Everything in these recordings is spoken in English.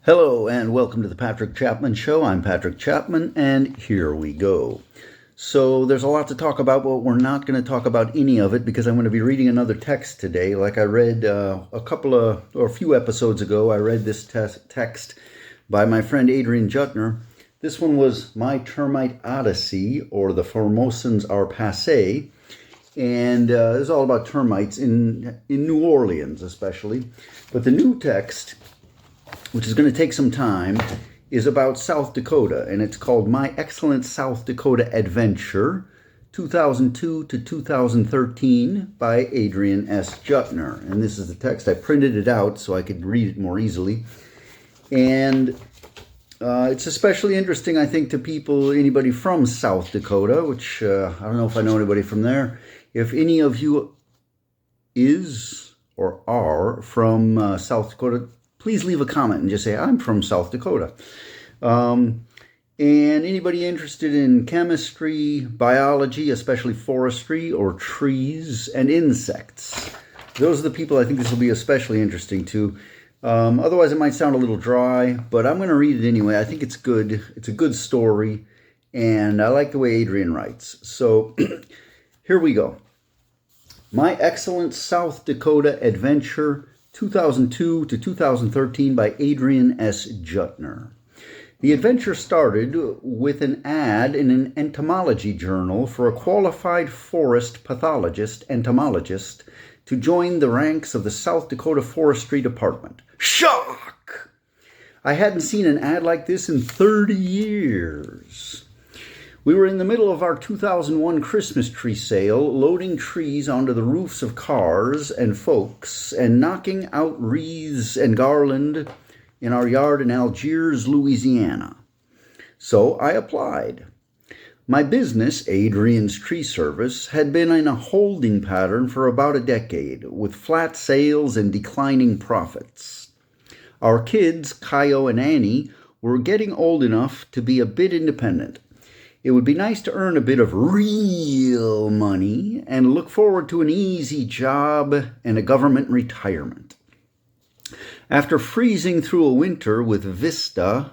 Hello and welcome to the Patrick Chapman Show. I'm Patrick Chapman and here we go. So there's a lot to talk about, but we're not going to talk about any of it because I'm going to be reading another text today. Like I read a few episodes ago, I read this text by my friend Adrian Jutner. This one was My Termite Odyssey, or The Formosans Are Passé. And it's all about termites in New Orleans especially. But the new text, which is going to take some time, is about South Dakota, and it's called My Excellent South Dakota Adventure, 2002 to 2013, by Adrian S. Jutner. And this is the text. I printed it out so I could read it more easily. And it's especially interesting, I think, to anybody from South Dakota, which I don't know if I know anybody from there. If any of you is or are from South Dakota, please leave a comment and just say, I'm from South Dakota. And anybody interested in chemistry, biology, especially forestry, or trees and insects. Those are the people I think this will be especially interesting to. Otherwise, it might sound a little dry, but I'm going to read it anyway. I think it's good. It's a good story, and I like the way Adrian writes. So here we go. My Excellent South Dakota Adventure, 2002 to 2013, by Adrian S. Jutner. The adventure started with an ad in an entomology journal for a qualified forest entomologist, to join the ranks of the South Dakota Forestry Department. Shock! I hadn't seen an ad like this in 30 years. We were in the middle of our 2001 Christmas tree sale, loading trees onto the roofs of cars and folks, and knocking out wreaths and garland in our yard in Algiers, Louisiana. So I applied. My business, Adrian's Tree Service, had been in a holding pattern for about a decade, with flat sales and declining profits. Our kids, Kaio and Annie, were getting old enough to be a bit independent. It would be nice to earn a bit of real money and look forward to an easy job and a government retirement. After freezing through a winter with Vista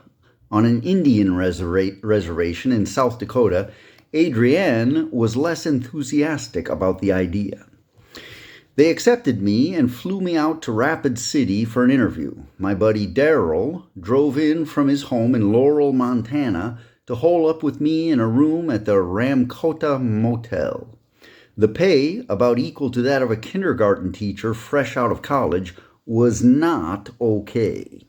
on an Indian reservation in South Dakota, Adrienne was less enthusiastic about the idea. They accepted me and flew me out to Rapid City for an interview. My buddy Daryl drove in from his home in Laurel, Montana, to hole up with me in a room at the Ramkota Motel. The pay, about equal to that of a kindergarten teacher fresh out of college, was not okay.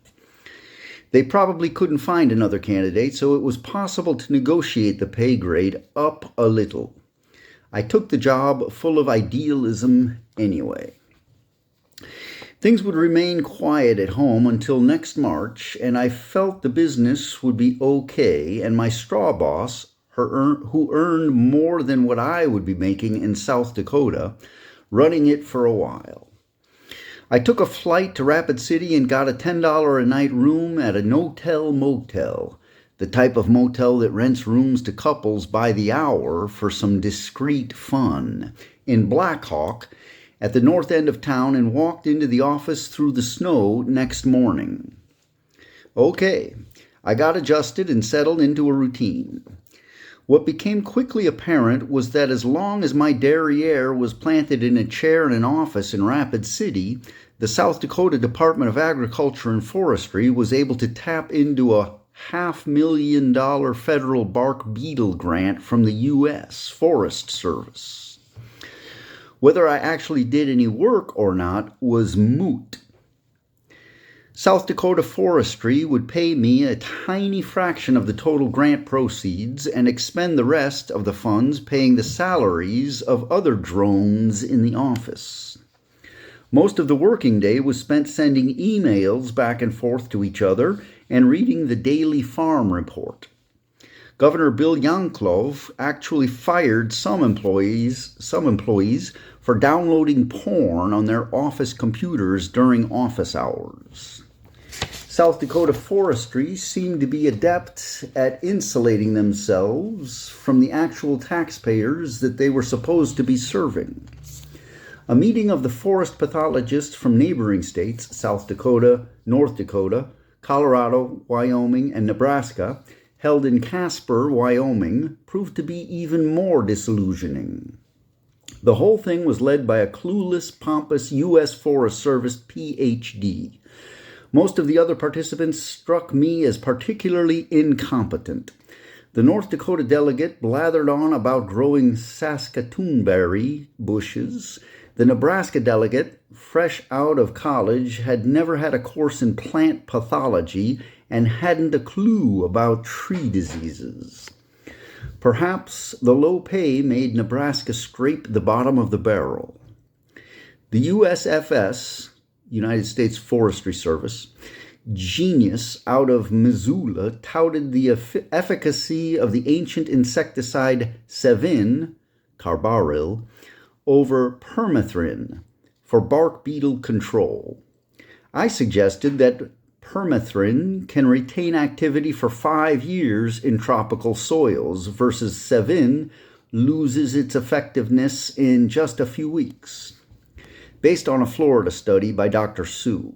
They probably couldn't find another candidate, so it was possible to negotiate the pay grade up a little. I took the job full of idealism anyway. Things would remain quiet at home until next March, and I felt the business would be okay, and my straw boss, who earned more than what I would be making in South Dakota, running it for a while. I took a flight to Rapid City and got a $10 a night room at a no-tell motel, the type of motel that rents rooms to couples by the hour for some discreet fun, in Blackhawk, at the north end of town, and walked into the office through the snow next morning. Okay, I got adjusted and settled into a routine. What became quickly apparent was that as long as my derriere was planted in a chair in an office in Rapid City, the South Dakota Department of Agriculture and Forestry was able to tap into a $500,000 federal bark beetle grant from the U.S. Forest Service. Whether I actually did any work or not was moot. South Dakota Forestry would pay me a tiny fraction of the total grant proceeds and expend the rest of the funds paying the salaries of other drones in the office. Most of the working day was spent sending emails back and forth to each other and reading the daily farm report. Governor Bill Yanklov actually fired some employees for downloading porn on their office computers during office hours. South Dakota Forestry seemed to be adept at insulating themselves from the actual taxpayers that they were supposed to be serving. A meeting of the forest pathologists from neighboring states, South Dakota, North Dakota, Colorado, Wyoming, and Nebraska, held in Casper, Wyoming, proved to be even more disillusioning. The whole thing was led by a clueless, pompous U.S. Forest Service Ph.D. Most of the other participants struck me as particularly incompetent. The North Dakota delegate blathered on about growing Saskatoonberry bushes. The Nebraska delegate, fresh out of college, had never had a course in plant pathology and hadn't a clue about tree diseases. Perhaps the low pay made Nebraska scrape the bottom of the barrel. The USFS, United States Forestry Service, genius out of Missoula touted the efficacy of the ancient insecticide Sevin, carbaryl, over permethrin for bark beetle control. I suggested that permethrin can retain activity for 5 years in tropical soils versus Sevin loses its effectiveness in just a few weeks, based on a Florida study by Dr. Sue.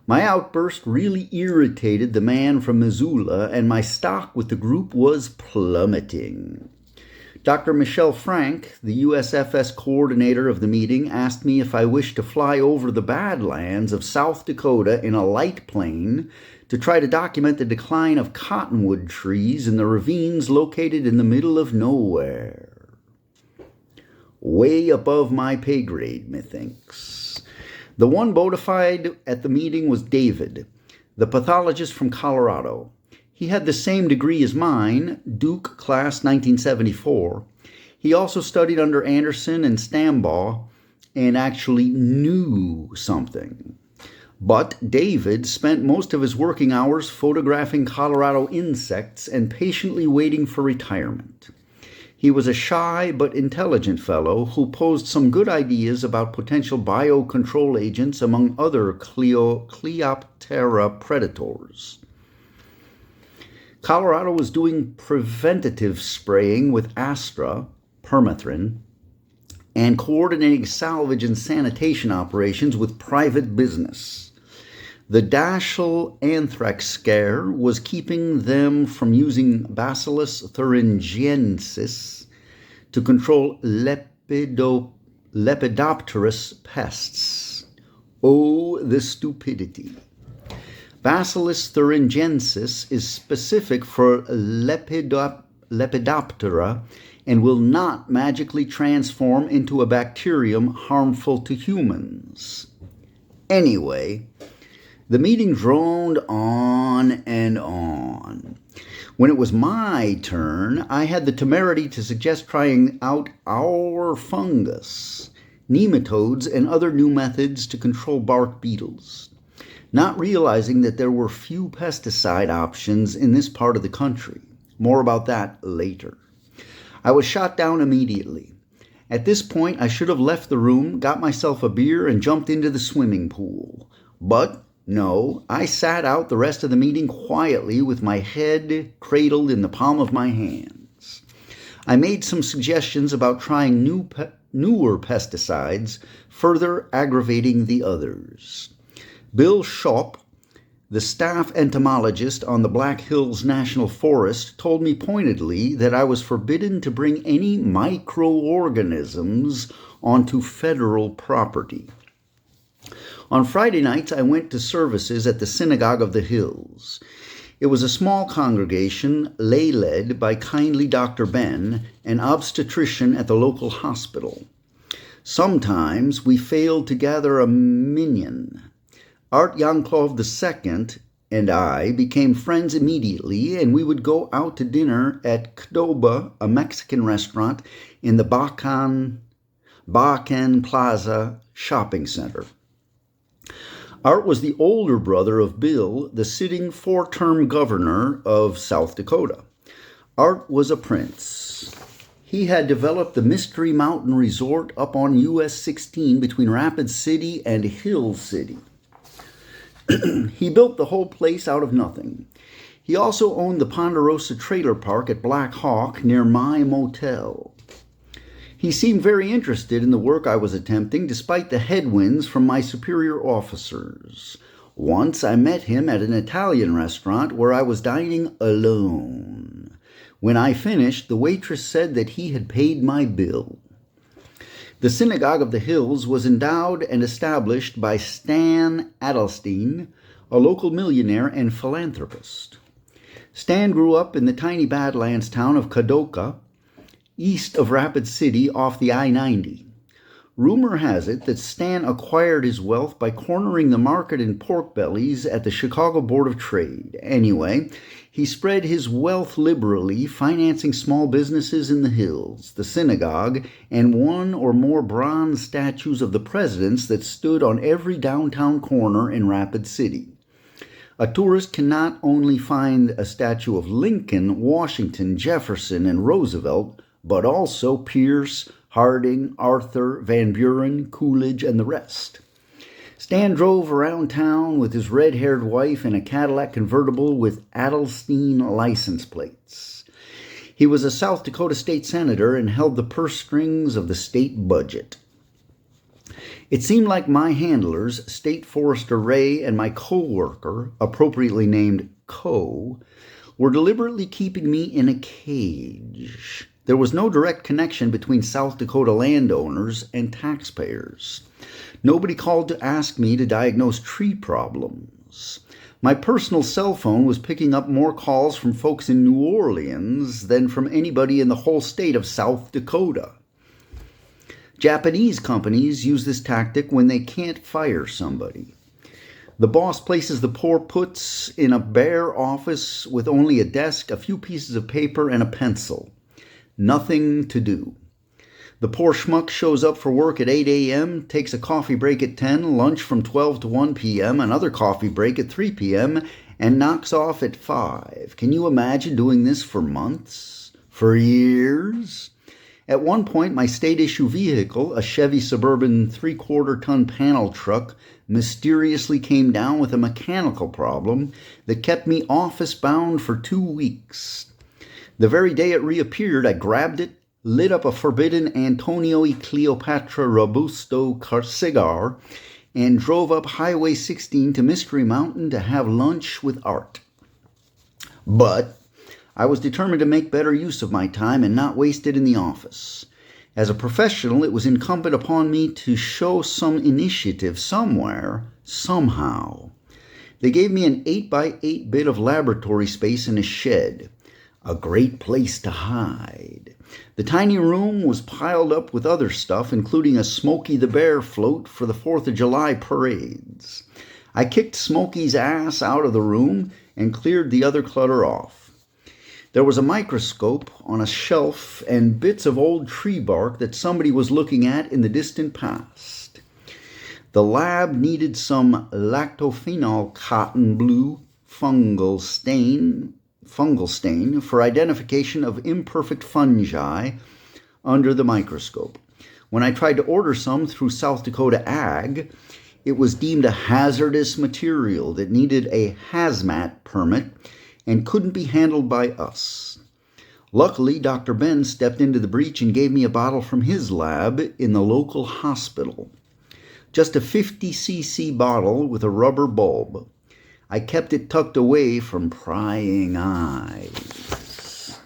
My outburst really irritated the man from Missoula, and my stock with the group was plummeting. Dr. Michelle Frank, the USFS coordinator of the meeting, asked me if I wished to fly over the Badlands of South Dakota in a light plane to try to document the decline of cottonwood trees in the ravines located in the middle of nowhere. Way above my pay grade, methinks. The one bona fide at the meeting was David, the pathologist from Colorado. He had the same degree as mine, Duke class 1974. He also studied under Anderson and Stambaugh and actually knew something. But David spent most of his working hours photographing Colorado insects and patiently waiting for retirement. He was a shy but intelligent fellow who posed some good ideas about potential biocontrol agents among other Cleoptera predators. Colorado was doing preventative spraying with Astra, permethrin, and coordinating salvage and sanitation operations with private business. The Daschle anthrax scare was keeping them from using Bacillus thuringiensis to control Lepidopterous pests. Oh, the stupidity. Bacillus thuringiensis is specific for Lepidoptera and will not magically transform into a bacterium harmful to humans. Anyway, the meeting droned on and on. When it was my turn, I had the temerity to suggest trying out our fungus, nematodes, and other new methods to control bark beetles, not realizing that there were few pesticide options in this part of the country. More about that later. I was shot down immediately. At this point, I should have left the room, got myself a beer, and jumped into the swimming pool. But no, I sat out the rest of the meeting quietly with my head cradled in the palm of my hands. I made some suggestions about trying newer pesticides, further aggravating the others. Bill Schopp, the staff entomologist on the Black Hills National Forest, told me pointedly that I was forbidden to bring any microorganisms onto federal property. On Friday nights, I went to services at the Synagogue of the Hills. It was a small congregation, lay-led by kindly Dr. Ben, an obstetrician at the local hospital. Sometimes we failed to gather a minyan. Art Yankov II and I became friends immediately, and we would go out to dinner at Qdoba, a Mexican restaurant in the Bacan Plaza shopping center. Art was the older brother of Bill, the sitting 4-term governor of South Dakota. Art was a prince. He had developed the Mystery Mountain Resort up on US 16 between Rapid City and Hill City. He built the whole place out of nothing. He also owned the Ponderosa Trailer Park at Black Hawk near my motel. He seemed very interested in the work I was attempting, despite the headwinds from my superior officers. Once I met him at an Italian restaurant where I was dining alone. When I finished, the waitress said that he had paid my bill. The Synagogue of the Hills was endowed and established by Stan Adelstein, a local millionaire and philanthropist. Stan grew up in the tiny Badlands town of Dakota, east of Rapid City off the I-90. Rumor has it that Stan acquired his wealth by cornering the market in pork bellies at the Chicago Board of Trade. Anyway, he spread his wealth liberally, financing small businesses in the hills, the synagogue, and one or more bronze statues of the presidents that stood on every downtown corner in Rapid City. A tourist can not only find a statue of Lincoln, Washington, Jefferson, and Roosevelt, but also Pierce, Harding, Arthur, Van Buren, Coolidge, and the rest. Stan drove around town with his red-haired wife in a Cadillac convertible with Adelstein license plates. He was a South Dakota state senator and held the purse strings of the state budget. It seemed like my handlers, State Forester Ray and my co-worker, appropriately named Co, were deliberately keeping me in a cage. There was no direct connection between South Dakota landowners and taxpayers. Nobody called to ask me to diagnose tree problems. My personal cell phone was picking up more calls from folks in New Orleans than from anybody in the whole state of South Dakota. Japanese companies use this tactic when they can't fire somebody. The boss places the poor puts in a bare office with only a desk, a few pieces of paper, and a pencil. Nothing to do. The poor schmuck shows up for work at 8 a.m., takes a coffee break at 10, lunch from 12 to 1 p.m., another coffee break at 3 p.m., and knocks off at 5. Can you imagine doing this for months? For years? At one point, my state-issue vehicle, a Chevy Suburban 3/4-ton panel truck, mysteriously came down with a mechanical problem that kept me office-bound for 2 weeks. The very day it reappeared, I grabbed it, lit up a forbidden Antonio y Cleopatra Robusto cigar, and drove up Highway 16 to Mystery Mountain to have lunch with Art. But I was determined to make better use of my time and not waste it in the office. As a professional, it was incumbent upon me to show some initiative somewhere, somehow. They gave me an 8x8 bit of laboratory space in a shed. A great place to hide. The tiny room was piled up with other stuff, including a Smokey the Bear float for the 4th of July parades. I kicked Smokey's ass out of the room and cleared the other clutter off. There was a microscope on a shelf and bits of old tree bark that somebody was looking at in the distant past. The lab needed some lactophenol cotton blue fungal stain for identification of imperfect fungi under the microscope. When I tried to order some through South Dakota Ag, it was deemed a hazardous material that needed a hazmat permit and couldn't be handled by us. Luckily, Dr. Ben stepped into the breach and gave me a bottle from his lab in the local hospital. Just a 50cc bottle with a rubber bulb. I kept it tucked away from prying eyes.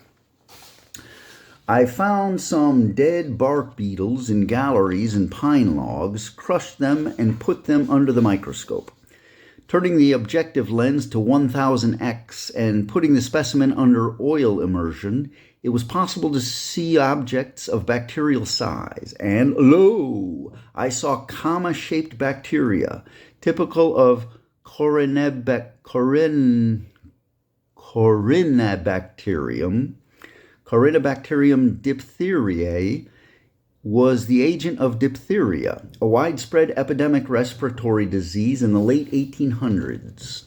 I found some dead bark beetles in galleries and pine logs, crushed them, and put them under the microscope. Turning the objective lens to 1000x and putting the specimen under oil immersion, it was possible to see objects of bacterial size. And lo, I saw comma-shaped bacteria, typical of Corynebacterium diphtheriae, was the agent of diphtheria, a widespread epidemic respiratory disease in the late 1800s.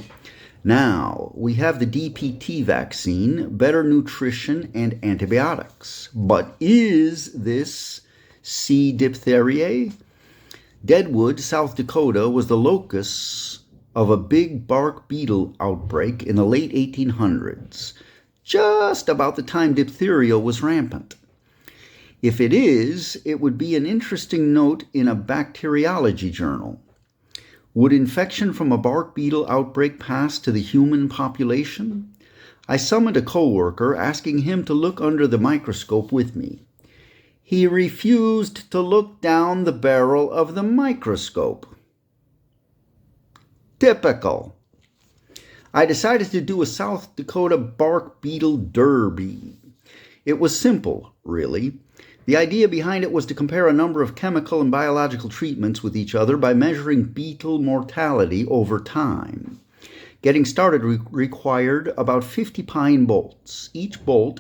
Now, we have the DPT vaccine, better nutrition, and antibiotics. But is this C. diphtheriae? Deadwood, South Dakota, was the locus of a big bark beetle outbreak in the late 1800s, just about the time diphtheria was rampant. If it is, it would be an interesting note in a bacteriology journal. Would infection from a bark beetle outbreak pass to the human population? I summoned a co-worker, asking him to look under the microscope with me. He refused to look down the barrel of the microscope. Typical. I decided to do a South Dakota bark beetle derby. It was simple, really. The idea behind it was to compare a number of chemical and biological treatments with each other by measuring beetle mortality over time. Getting started required about 50 pine bolts. Each bolt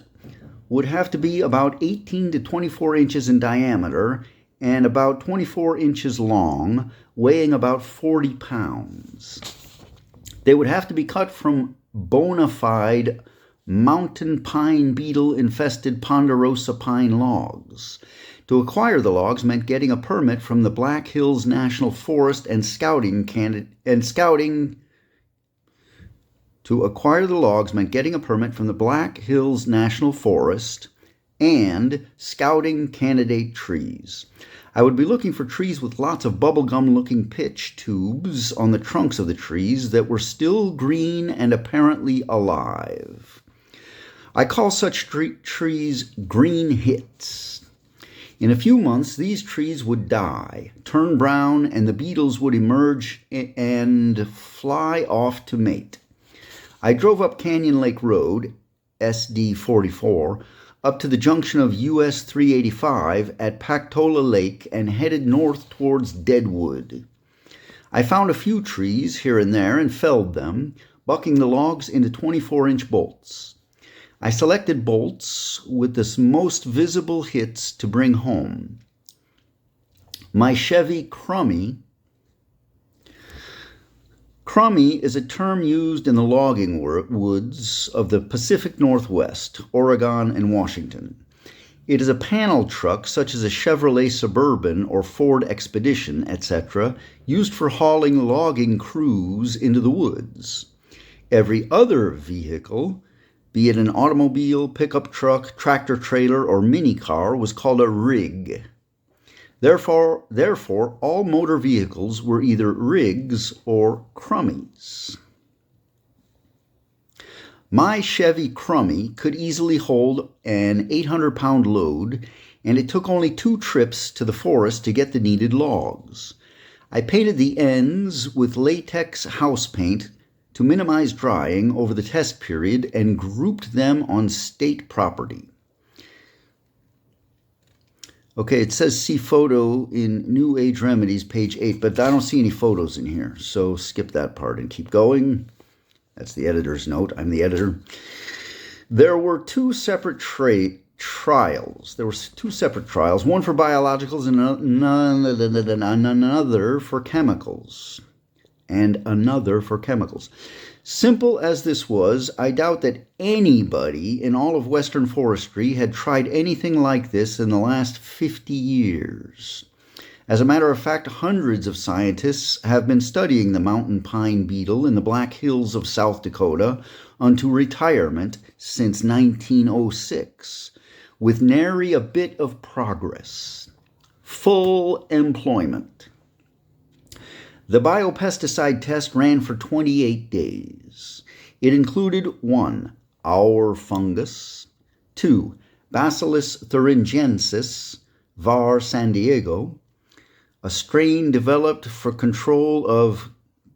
would have to be about 18 to 24 inches in diameter and about 24 inches long, weighing about 40 pounds. They would have to be cut from bona fide mountain pine beetle infested ponderosa pine logs. To acquire the logs meant getting a permit from the Black Hills National Forest and scouting. To acquire the logs meant getting a permit from the Black Hills National Forest and scouting candidate trees. I would be looking for trees with lots of bubblegum-looking pitch tubes on the trunks of the trees that were still green and apparently alive. I call such trees green hits. In a few months, these trees would die, turn brown, and the beetles would emerge and fly off to mate. I drove up Canyon Lake Road, SD 44, up to the junction of US 385 at Pactola Lake and headed north towards Deadwood. I found a few trees here and there and felled them, bucking the logs into 24-inch bolts. I selected bolts with the most visible hits to bring home. My Chevy Crummy. Crummy is a term used in the logging woods of the Pacific Northwest, Oregon, and Washington. It is a panel truck such as a Chevrolet Suburban or Ford Expedition, etc., used for hauling logging crews into the woods. Every other vehicle, be it an automobile, pickup truck, tractor trailer, or mini car, was called a rig. Therefore, all motor vehicles were either rigs or crummies. My Chevy Crummy could easily hold an 800-pound load, and it took only 2 trips to the forest to get the needed logs. I painted the ends with latex house paint to minimize drying over the test period and grouped them on state property. Okay, it says see photo in New Age Remedies, page 8, but I don't see any photos in here, so skip that part and keep going. That's the editor's note. I'm the editor. There were 2 separate trials. One for biologicals and another for chemicals. Simple as this was, I doubt that anybody in all of Western forestry had tried anything like this in the last 50 years. As a matter of fact, hundreds of scientists have been studying the mountain pine beetle in the Black Hills of South Dakota unto retirement since 1906, with nary a bit of progress. Full employment. The biopesticide test ran for 28 days. It included 1. Our fungus, 2. Bacillus thuringiensis, var. San Diego, a strain developed for control of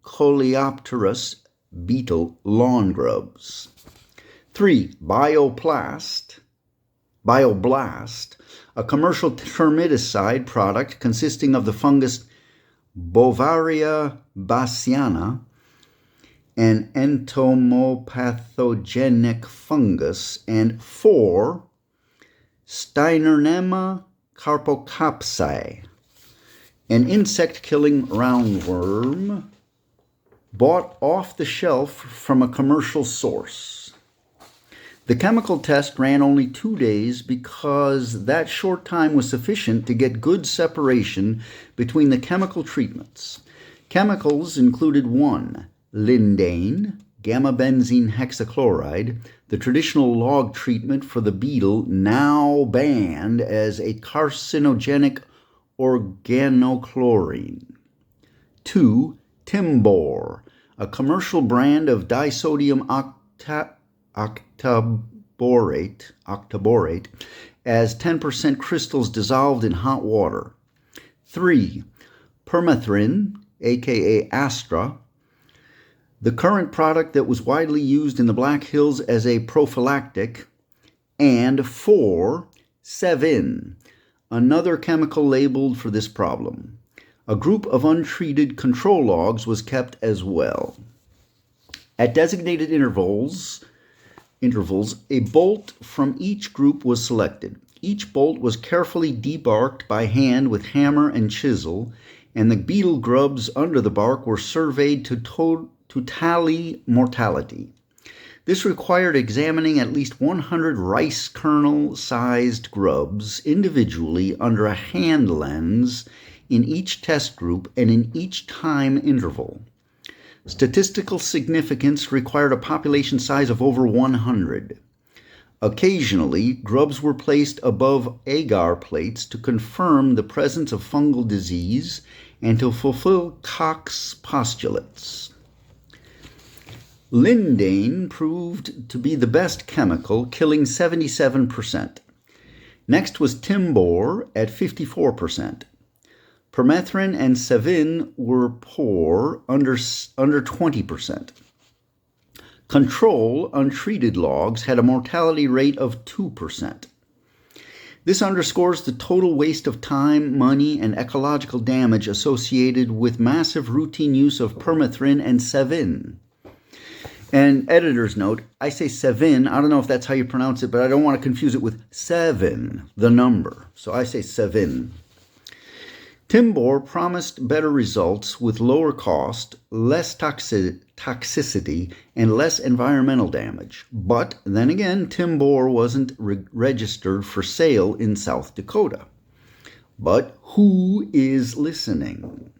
Coleopterus beetle lawn grubs. 3. Bioblast, a commercial termiticide product consisting of the fungus Bovaria bassiana, an entomopathogenic fungus, and 4. Steinernema carpocapsae, an insect-killing roundworm bought off the shelf from a commercial source. The chemical test ran only 2 days because that short time was sufficient to get good separation between the chemical treatments. Chemicals included 1. Lindane, gamma-benzene hexachloride, the traditional log treatment for the beetle now banned as a carcinogenic organochlorine. 2. Timbor, a commercial brand of disodium octaborate as 10% crystals dissolved in hot water. 3. Permethrin, aka Astra, the current product that was widely used in the Black Hills as a prophylactic. And 4. Sevin, another chemical labeled for this problem. A group of untreated control logs was kept as well. At designated intervals, a bolt from each group was selected. Each bolt was carefully debarked by hand with hammer and chisel, and the beetle grubs under the bark were surveyed to tally mortality. This required examining at least 100 rice kernel-sized grubs individually under a hand lens in each test group and in each time interval. Statistical significance required a population size of over 100. Occasionally, grubs were placed above agar plates to confirm the presence of fungal disease and to fulfill Koch's postulates. Lindane proved to be the best chemical, killing 77%. Next was Timbor at 54%. Permethrin and Sevin were poor, under 20%. Control, untreated logs, had a mortality rate of 2%. This underscores the total waste of time, money, and ecological damage associated with massive routine use of permethrin and Sevin. And editor's note, I say Sevin, I don't know if that's how you pronounce it, but I don't want to confuse it with 7, the number. So I say Sevin. Timbor promised better results with lower cost, less toxicity, and less environmental damage. But then again, Timbor wasn't registered for sale in South Dakota. But who is listening?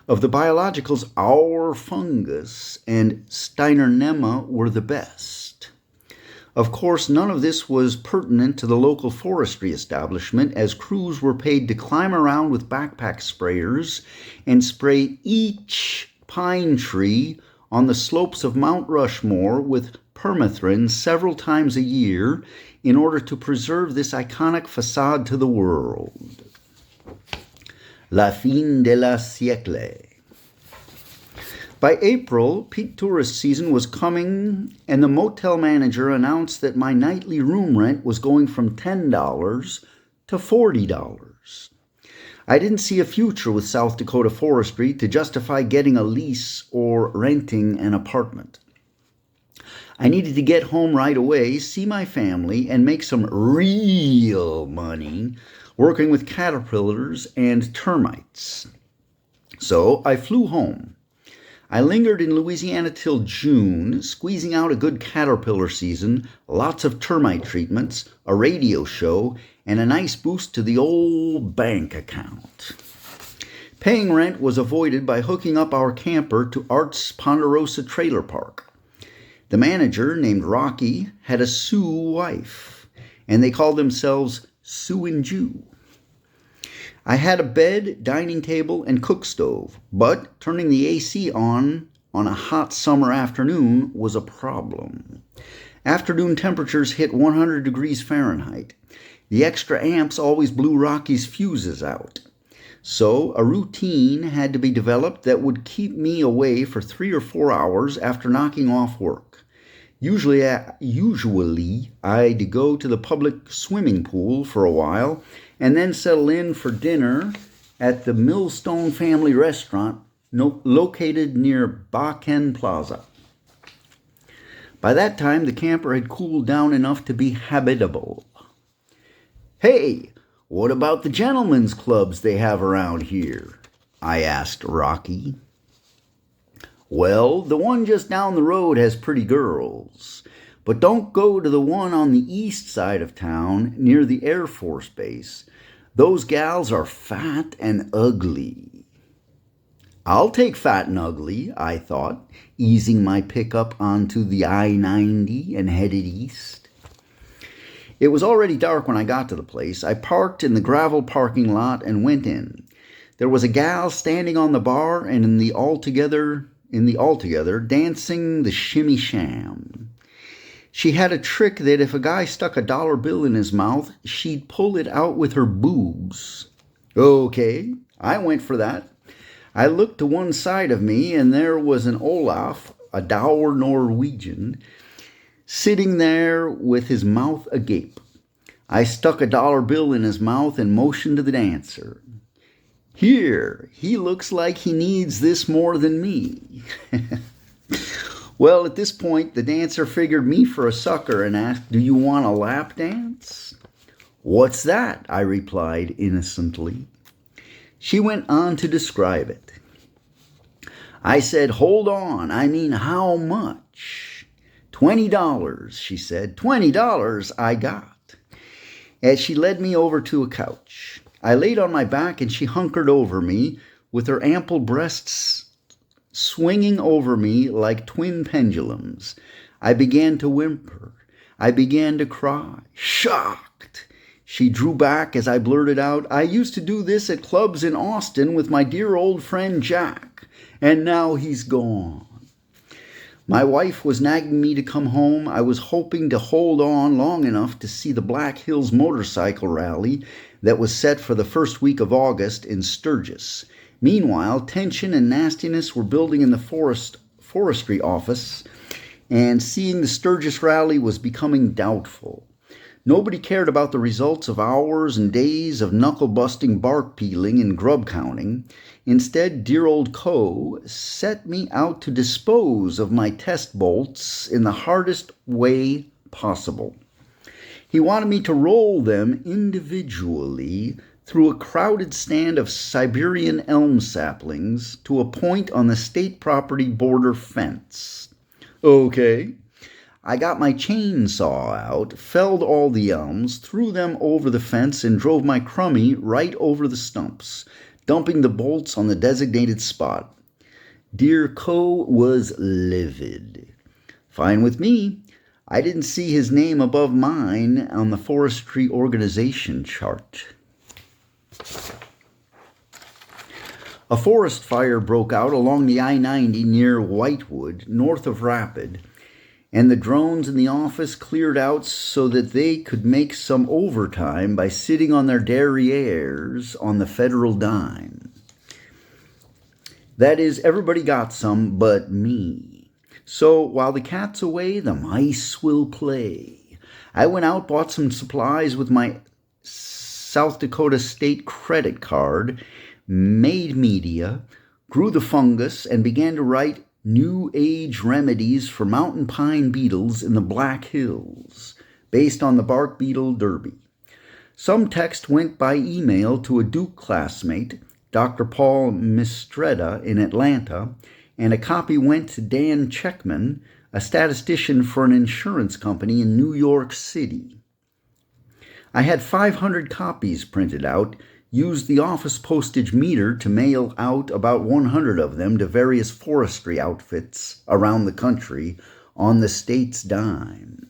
Of the biologicals, our fungus and Steinernema were the best. Of course, none of this was pertinent to the local forestry establishment, as crews were paid to climb around with backpack sprayers and spray each pine tree on the slopes of Mount Rushmore with permethrin several times a year in order to preserve this iconic facade to the world. La fin de la siècle. By April, peak tourist season was coming, and the motel manager announced that my nightly room rent was going from $10 to $40. I didn't see a future with South Dakota forestry to justify getting a lease or renting an apartment. I needed to get home right away, see my family, and make some real money working with caterpillars and termites. So I flew home. I lingered in Louisiana till June, squeezing out a good caterpillar season, lots of termite treatments, a radio show, and a nice boost to the old bank account. Paying rent was avoided by hooking up our camper to Art's Ponderosa Trailer Park. The manager, named Rocky, had a Sioux wife, and they called themselves Sue and Jew. I had a bed, dining table, and cook stove, but turning the AC on a hot summer afternoon was a problem. Afternoon temperatures hit 100 degrees Fahrenheit. The extra amps always blew Rocky's fuses out. So a routine had to be developed that would keep me away for 3 or 4 hours after knocking off work. Usually I'd go to the public swimming pool for a while and then settle in for dinner at the Millstone Family Restaurant located near Bakken Plaza. By that time, the camper had cooled down enough to be habitable. "Hey, what about the gentlemen's clubs they have around here?" I asked Rocky. "Well, the one just down the road has pretty girls. But don't go to the one on the east side of town near the Air Force Base. Those gals are fat and ugly." I'll take fat and ugly, I thought, easing my pickup onto the I-90 and headed east. It was already dark when I got to the place. I parked in the gravel parking lot and went in. There was a gal standing on the bar and in the altogether, dancing the shimmy sham. She had a trick that if a guy stuck a dollar bill in his mouth, she'd pull it out with her boobs. Okay, I went for that. I looked to one side of me, and there was an Olaf, a dour Norwegian, sitting there with his mouth agape. I stuck a dollar bill in his mouth and motioned to the dancer. Here, he looks like he needs this more than me. Well, at this point, the dancer figured me for a sucker and asked, "Do you want a lap dance?" "What's that?" I replied innocently. She went on to describe it. I said, "Hold on, I mean how much?" $20, she said. $20 I got. As she led me over to a couch, I laid on my back and she hunkered over me with her ample breasts swinging over me like twin pendulums. I began to whimper. I began to cry. Shocked. She drew back as I blurted out, "I used to do this at clubs in Austin with my dear old friend Jack, and now he's gone." My wife was nagging me to come home. I was hoping to hold on long enough to see the Black Hills motorcycle rally that was set for the first week of August in Sturgis. Meanwhile, tension and nastiness were building in the forestry office, and seeing the Sturgis rally was becoming doubtful. Nobody cared about the results of hours and days of knuckle-busting bark peeling and grub counting. Instead, dear old Co. set me out to dispose of my test bolts in the hardest way possible. He wanted me to roll them individually through a crowded stand of Siberian elm saplings to a point on the state property border fence. Okay. I got my chainsaw out, felled all the elms, threw them over the fence, and drove my crummy right over the stumps, dumping the bolts on the designated spot. Dear Co. was livid. Fine with me. I didn't see his name above mine on the forestry organization chart. A forest fire broke out along the I-90 near Whitewood, north of Rapid, and the drones in the office cleared out so that they could make some overtime by sitting on their derrieres on the federal dime. That is, everybody got some but me. So while the cat's away, the mice will play. I went out, bought some supplies with my South Dakota state credit card, made media, grew the fungus, and began to write New Age remedies for mountain pine beetles in the Black Hills, based on the bark beetle derby. Some text went by email to a Duke classmate, Dr. Paul Mistretta in Atlanta, and a copy went to Dan Chapman, a statistician for an insurance company in New York City. I had 500 copies printed out, used the office postage meter to mail out about 100 of them to various forestry outfits around the country on the state's dime.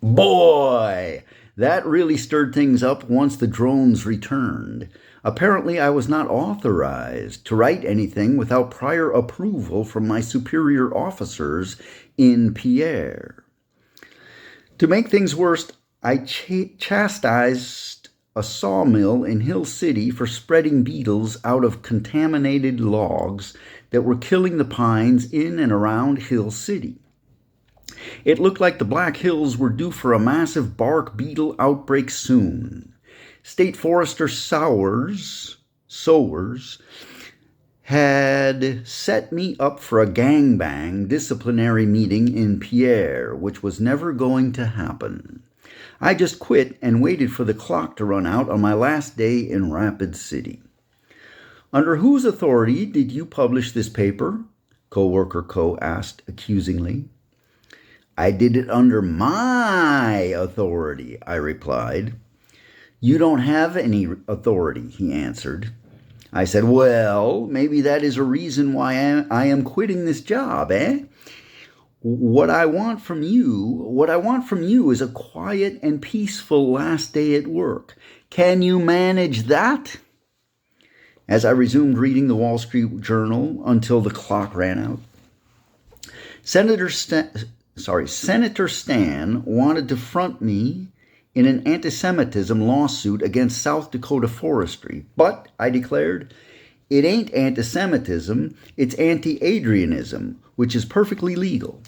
Boy, that really stirred things up once the drones returned. Apparently, I was not authorized to write anything without prior approval from my superior officers in Pierre. To make things worse, I chastised a sawmill in Hill City for spreading beetles out of contaminated logs that were killing the pines in and around Hill City. It looked like the Black Hills were due for a massive bark beetle outbreak soon. State Forester Sowers had set me up for a gangbang disciplinary meeting in Pierre, which was never going to happen. I just quit and waited for the clock to run out on my last day in Rapid City. Under whose authority did you publish this paper? Coworker Co asked accusingly. I did it under my authority, I replied. You don't have any authority, he answered. I said, well, maybe that is a reason why I am quitting this job, eh? What I want from you is a quiet and peaceful last day at work. Can you manage that? as I resumed reading the Wall Street Journal until the clock ran out. Senator Stan wanted to front me in an anti-Semitism lawsuit against South Dakota forestry, but, I declared, it ain't anti-Semitism, it's anti-Adrianism, which is perfectly legal.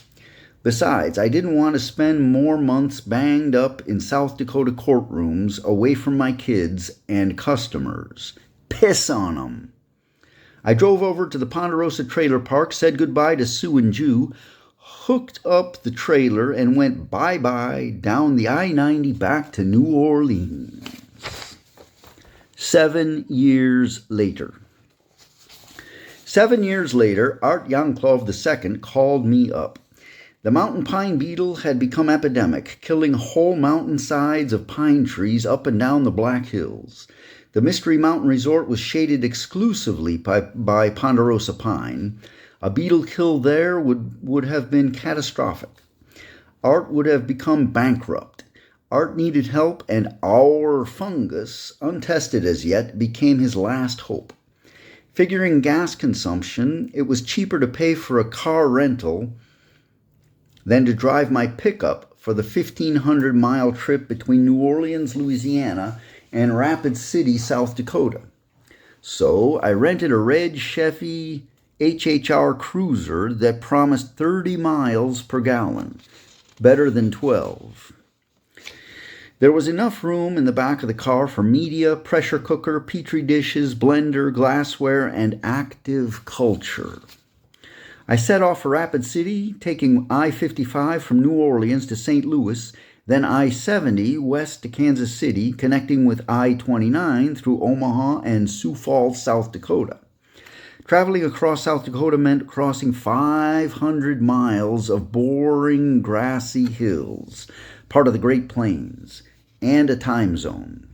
Besides, I didn't want to spend more months banged up in South Dakota courtrooms away from my kids and customers. Piss on 'em. I drove over to the Ponderosa Trailer Park, said goodbye to Sue and Jew, hooked up the trailer, and went bye-bye down the I-90 back to New Orleans. 7 years later. 7 years later, Art Yanklov II called me up. The mountain pine beetle had become epidemic, killing whole mountainsides of pine trees up and down the Black Hills. The Mystery Mountain Resort was shaded exclusively by ponderosa pine. A beetle kill there would have been catastrophic. Art would have become bankrupt. Art needed help, and our fungus, untested as yet, became his last hope. Figuring gas consumption, it was cheaper to pay for a car rental than to drive my pickup for the 1,500-mile trip between New Orleans, Louisiana, and Rapid City, South Dakota. So I rented a red Chevy HHR Cruiser that promised 30 miles per gallon, better than 12. There was enough room in the back of the car for media, pressure cooker, petri dishes, blender, glassware, and active culture. I set off for Rapid City, taking I-55 from New Orleans to St. Louis, then I-70 west to Kansas City, connecting with I-29 through Omaha and Sioux Falls, South Dakota. Traveling across South Dakota meant crossing 500 miles of boring, grassy hills, part of the Great Plains, and a time zone.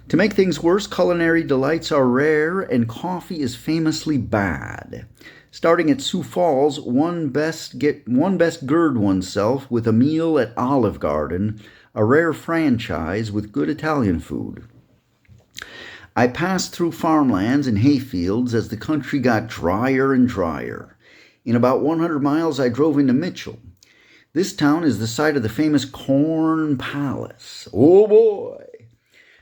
To make things worse, culinary delights are rare and coffee is famously bad. Starting at Sioux Falls, one best gird oneself with a meal at Olive Garden, a rare franchise with good Italian food. I passed through farmlands and hayfields as the country got drier and drier. In about 100 miles, I drove into Mitchell. This town is the site of the famous Corn Palace. Oh boy!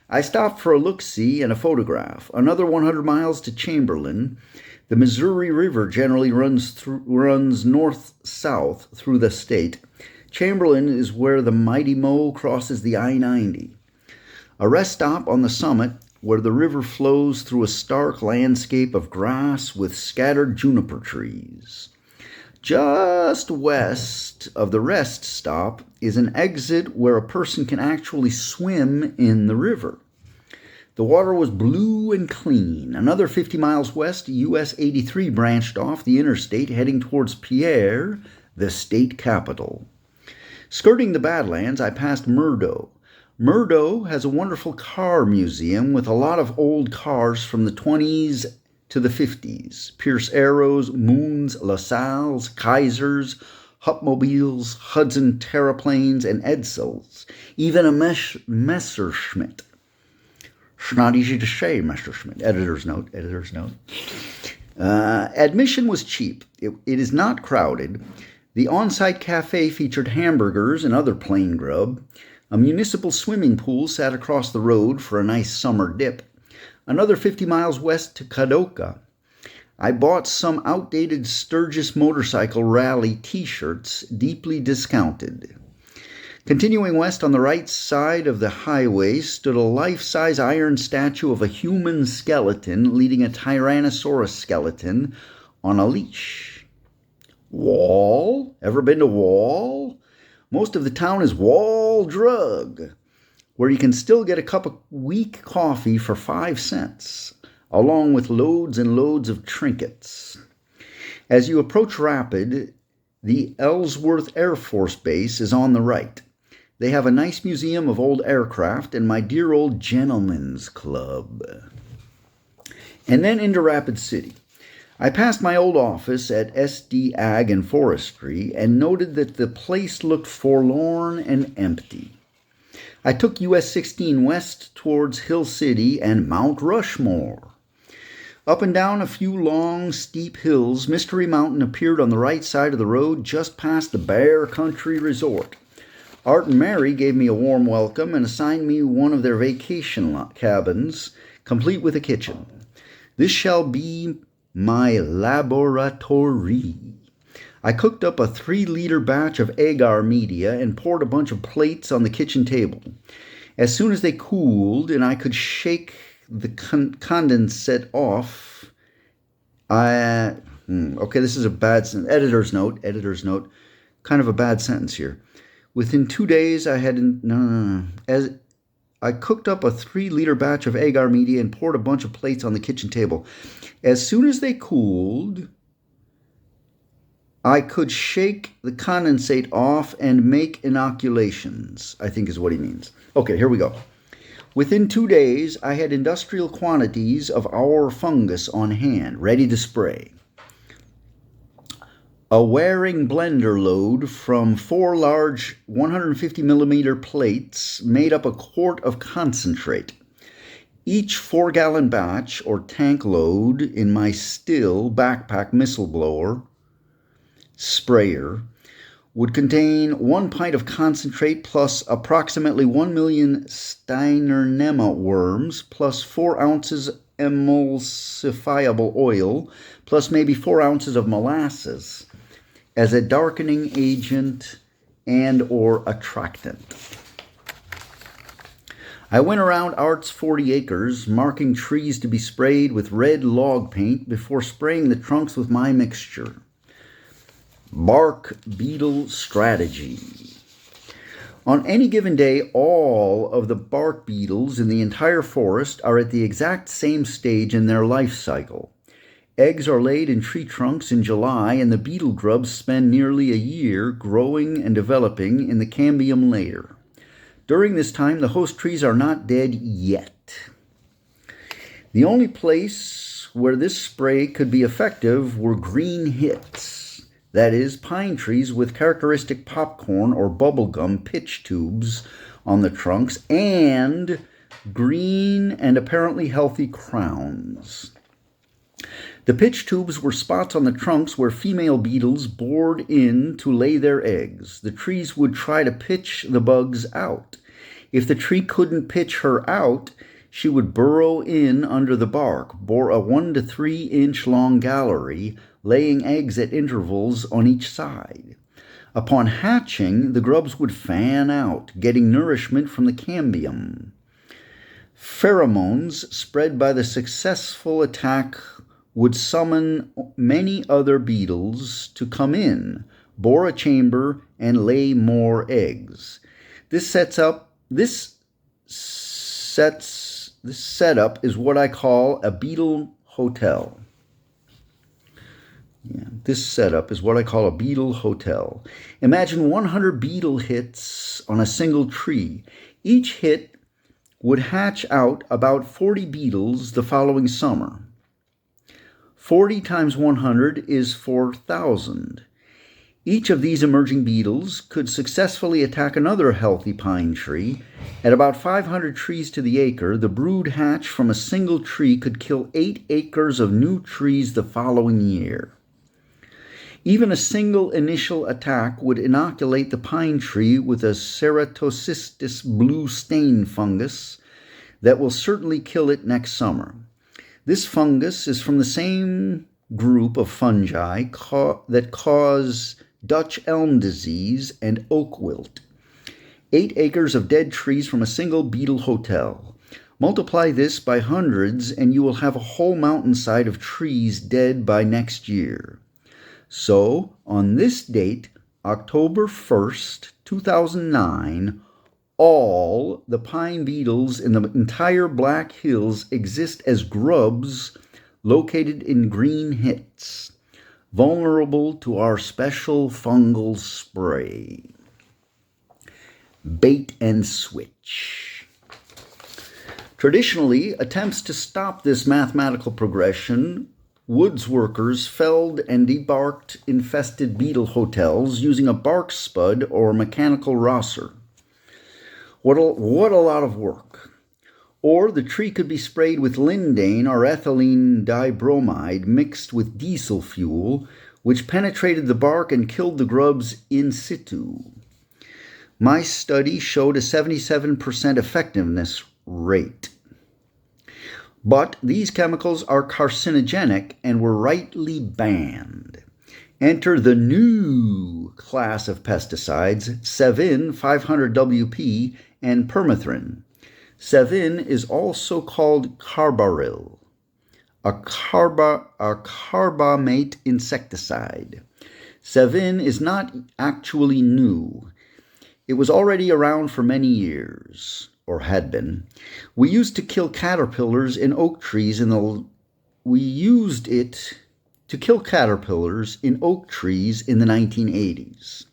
I stopped for a look-see and a photograph. Another 100 miles to Chamberlain. The Missouri River generally runs north-south through the state. Chamberlain is where the Mighty Mo crosses the I-90. A rest stop on the summit where the river flows through a stark landscape of grass with scattered juniper trees. Just west of the rest stop is an exit where a person can actually swim in the river. The water was blue and clean. Another 50 miles west, US 83 branched off the interstate heading towards Pierre, the state capital. Skirting the Badlands, I passed Murdo. Murdo has a wonderful car museum with a lot of old cars from the 20s to the 50s. Pierce Arrows, Moons, LaSalle's, Kaisers, Hupmobiles, Hudson Terraplanes, and Edsels. Even a Messerschmitt. It's not easy to say, Messerschmitt. Editor's note. Admission was cheap. It is not crowded. The on-site cafe featured hamburgers and other plain grub. A municipal swimming pool sat across the road for a nice summer dip. Another 50 miles west to Kadoka. I bought some outdated Sturgis motorcycle rally t-shirts, deeply discounted. Continuing west on the right side of the highway stood a life-size iron statue of a human skeleton leading a Tyrannosaurus skeleton on a leash. Wall? Ever been to Wall? Most of the town is Wall Drug, where you can still get a cup of weak coffee for 5 cents, along with loads and loads of trinkets. As you approach Rapid, the Ellsworth Air Force Base is on the right. They have a nice museum of old aircraft and my dear old gentleman's club. And then into Rapid City. I passed my old office at SD Ag and Forestry and noted that the place looked forlorn and empty. I took US 16 west towards Hill City and Mount Rushmore. Up and down a few long, steep hills, Mystery Mountain appeared on the right side of the road just past the Bear Country Resort. Art and Mary gave me a warm welcome and assigned me one of their vacation cabins, complete with a kitchen. This shall be my laboratory. I cooked up a 3-liter batch of agar media and poured a bunch of plates on the kitchen table. As soon as they cooled and I could shake the condensate off, okay, this is a bad sentence. Editor's note, kind of a bad sentence here. Within 2 days, I cooked up a 3-liter batch of agar media and poured a bunch of plates on the kitchen table. As soon as they cooled, I could shake the condensate off and make inoculations, I think is what he means. Okay, here we go. Within 2 days, I had industrial quantities of our fungus on hand, ready to spray. A wearing blender load from 4 large 150mm plates made up a quart of concentrate. Each 4-gallon batch or tank load in my still backpack missile blower sprayer would contain 1 pint of concentrate plus approximately 1 million Steinernema worms plus 4 ounces emulsifiable oil plus maybe 4 ounces of molasses as a darkening agent and or attractant. I went around Art's 40 acres, marking trees to be sprayed with red log paint before spraying the trunks with my mixture. Bark beetle strategy. On any given day, all of the bark beetles in the entire forest are at the exact same stage in their life cycle. Eggs are laid in tree trunks in July, and the beetle grubs spend nearly a year growing and developing in the cambium layer. During this time, the host trees are not dead yet. The only place where this spray could be effective were green hits, that is, pine trees with characteristic popcorn or bubblegum pitch tubes on the trunks, and green and apparently healthy crowns. The pitch tubes were spots on the trunks where female beetles bored in to lay their eggs. The trees would try to pitch the bugs out. If the tree couldn't pitch her out, she would burrow in under the bark, bore a 1 to 3 inch long gallery, laying eggs at intervals on each side. Upon hatching, the grubs would fan out, getting nourishment from the cambium. Pheromones spread by the successful attack would summon many other beetles to come in, bore a chamber, and lay more eggs. This setup is what I call a beetle hotel. This setup is what I call a beetle hotel. Imagine 100 beetle hits on a single tree. Each hit would hatch out about 40 beetles the following summer. 40 times 100 is 4,000. Each of these emerging beetles could successfully attack another healthy pine tree. At about 500 trees to the acre, the brood hatch from a single tree could kill 8 acres of new trees the following year. Even a single initial attack would inoculate the pine tree with a ceratocystis blue stain fungus that will certainly kill it next summer. This fungus is from the same group of fungi that cause Dutch elm disease and oak wilt. 8 acres of dead trees from a single beetle hotel. Multiply this by hundreds and you will have a whole mountainside of trees dead by next year. So, on this date, October 1st, 2009, all the pine beetles in the entire Black Hills exist as grubs located in green hits, vulnerable to our special fungal spray. Bait and switch. Traditionally, attempts to stop this mathematical progression, woods workers felled and debarked infested beetle hotels using a bark spud or mechanical rosser. What a lot of work. Or the tree could be sprayed with lindane or ethylene dibromide mixed with diesel fuel, which penetrated the bark and killed the grubs in situ. My study showed a 77% effectiveness rate. But these chemicals are carcinogenic and were rightly banned. Enter the new class of pesticides, Sevin 500WP and permethrin. Sevin is also called carbaryl, a carbamate insecticide. Sevin is not actually new. It was already around for many years, or had been. We used it to kill caterpillars in oak trees in the 1980s.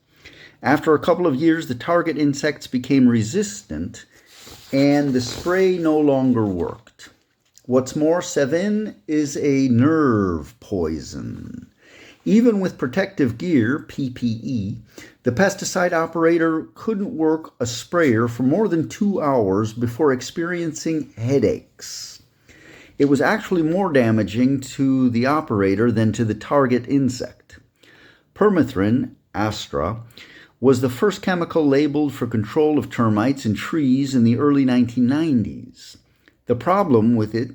After a couple of years, the target insects became resistant and the spray no longer worked. What's more, Sevin is a nerve poison. Even with protective gear, PPE, the pesticide operator couldn't work a sprayer for more than 2 hours before experiencing headaches. It was actually more damaging to the operator than to the target insect. Permethrin, Astra, was the first chemical labeled for control of termites in trees in the early 1990s. The problem with it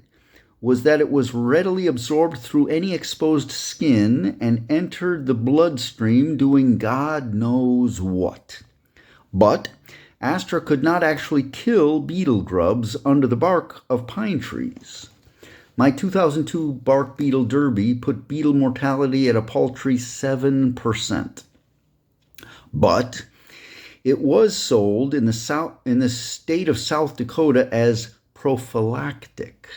was that it was readily absorbed through any exposed skin and entered the bloodstream doing God knows what. But Astra could not actually kill beetle grubs under the bark of pine trees. My 2002 bark beetle derby put beetle mortality at a paltry 7%. But it was sold in the state of South Dakota as prophylactic.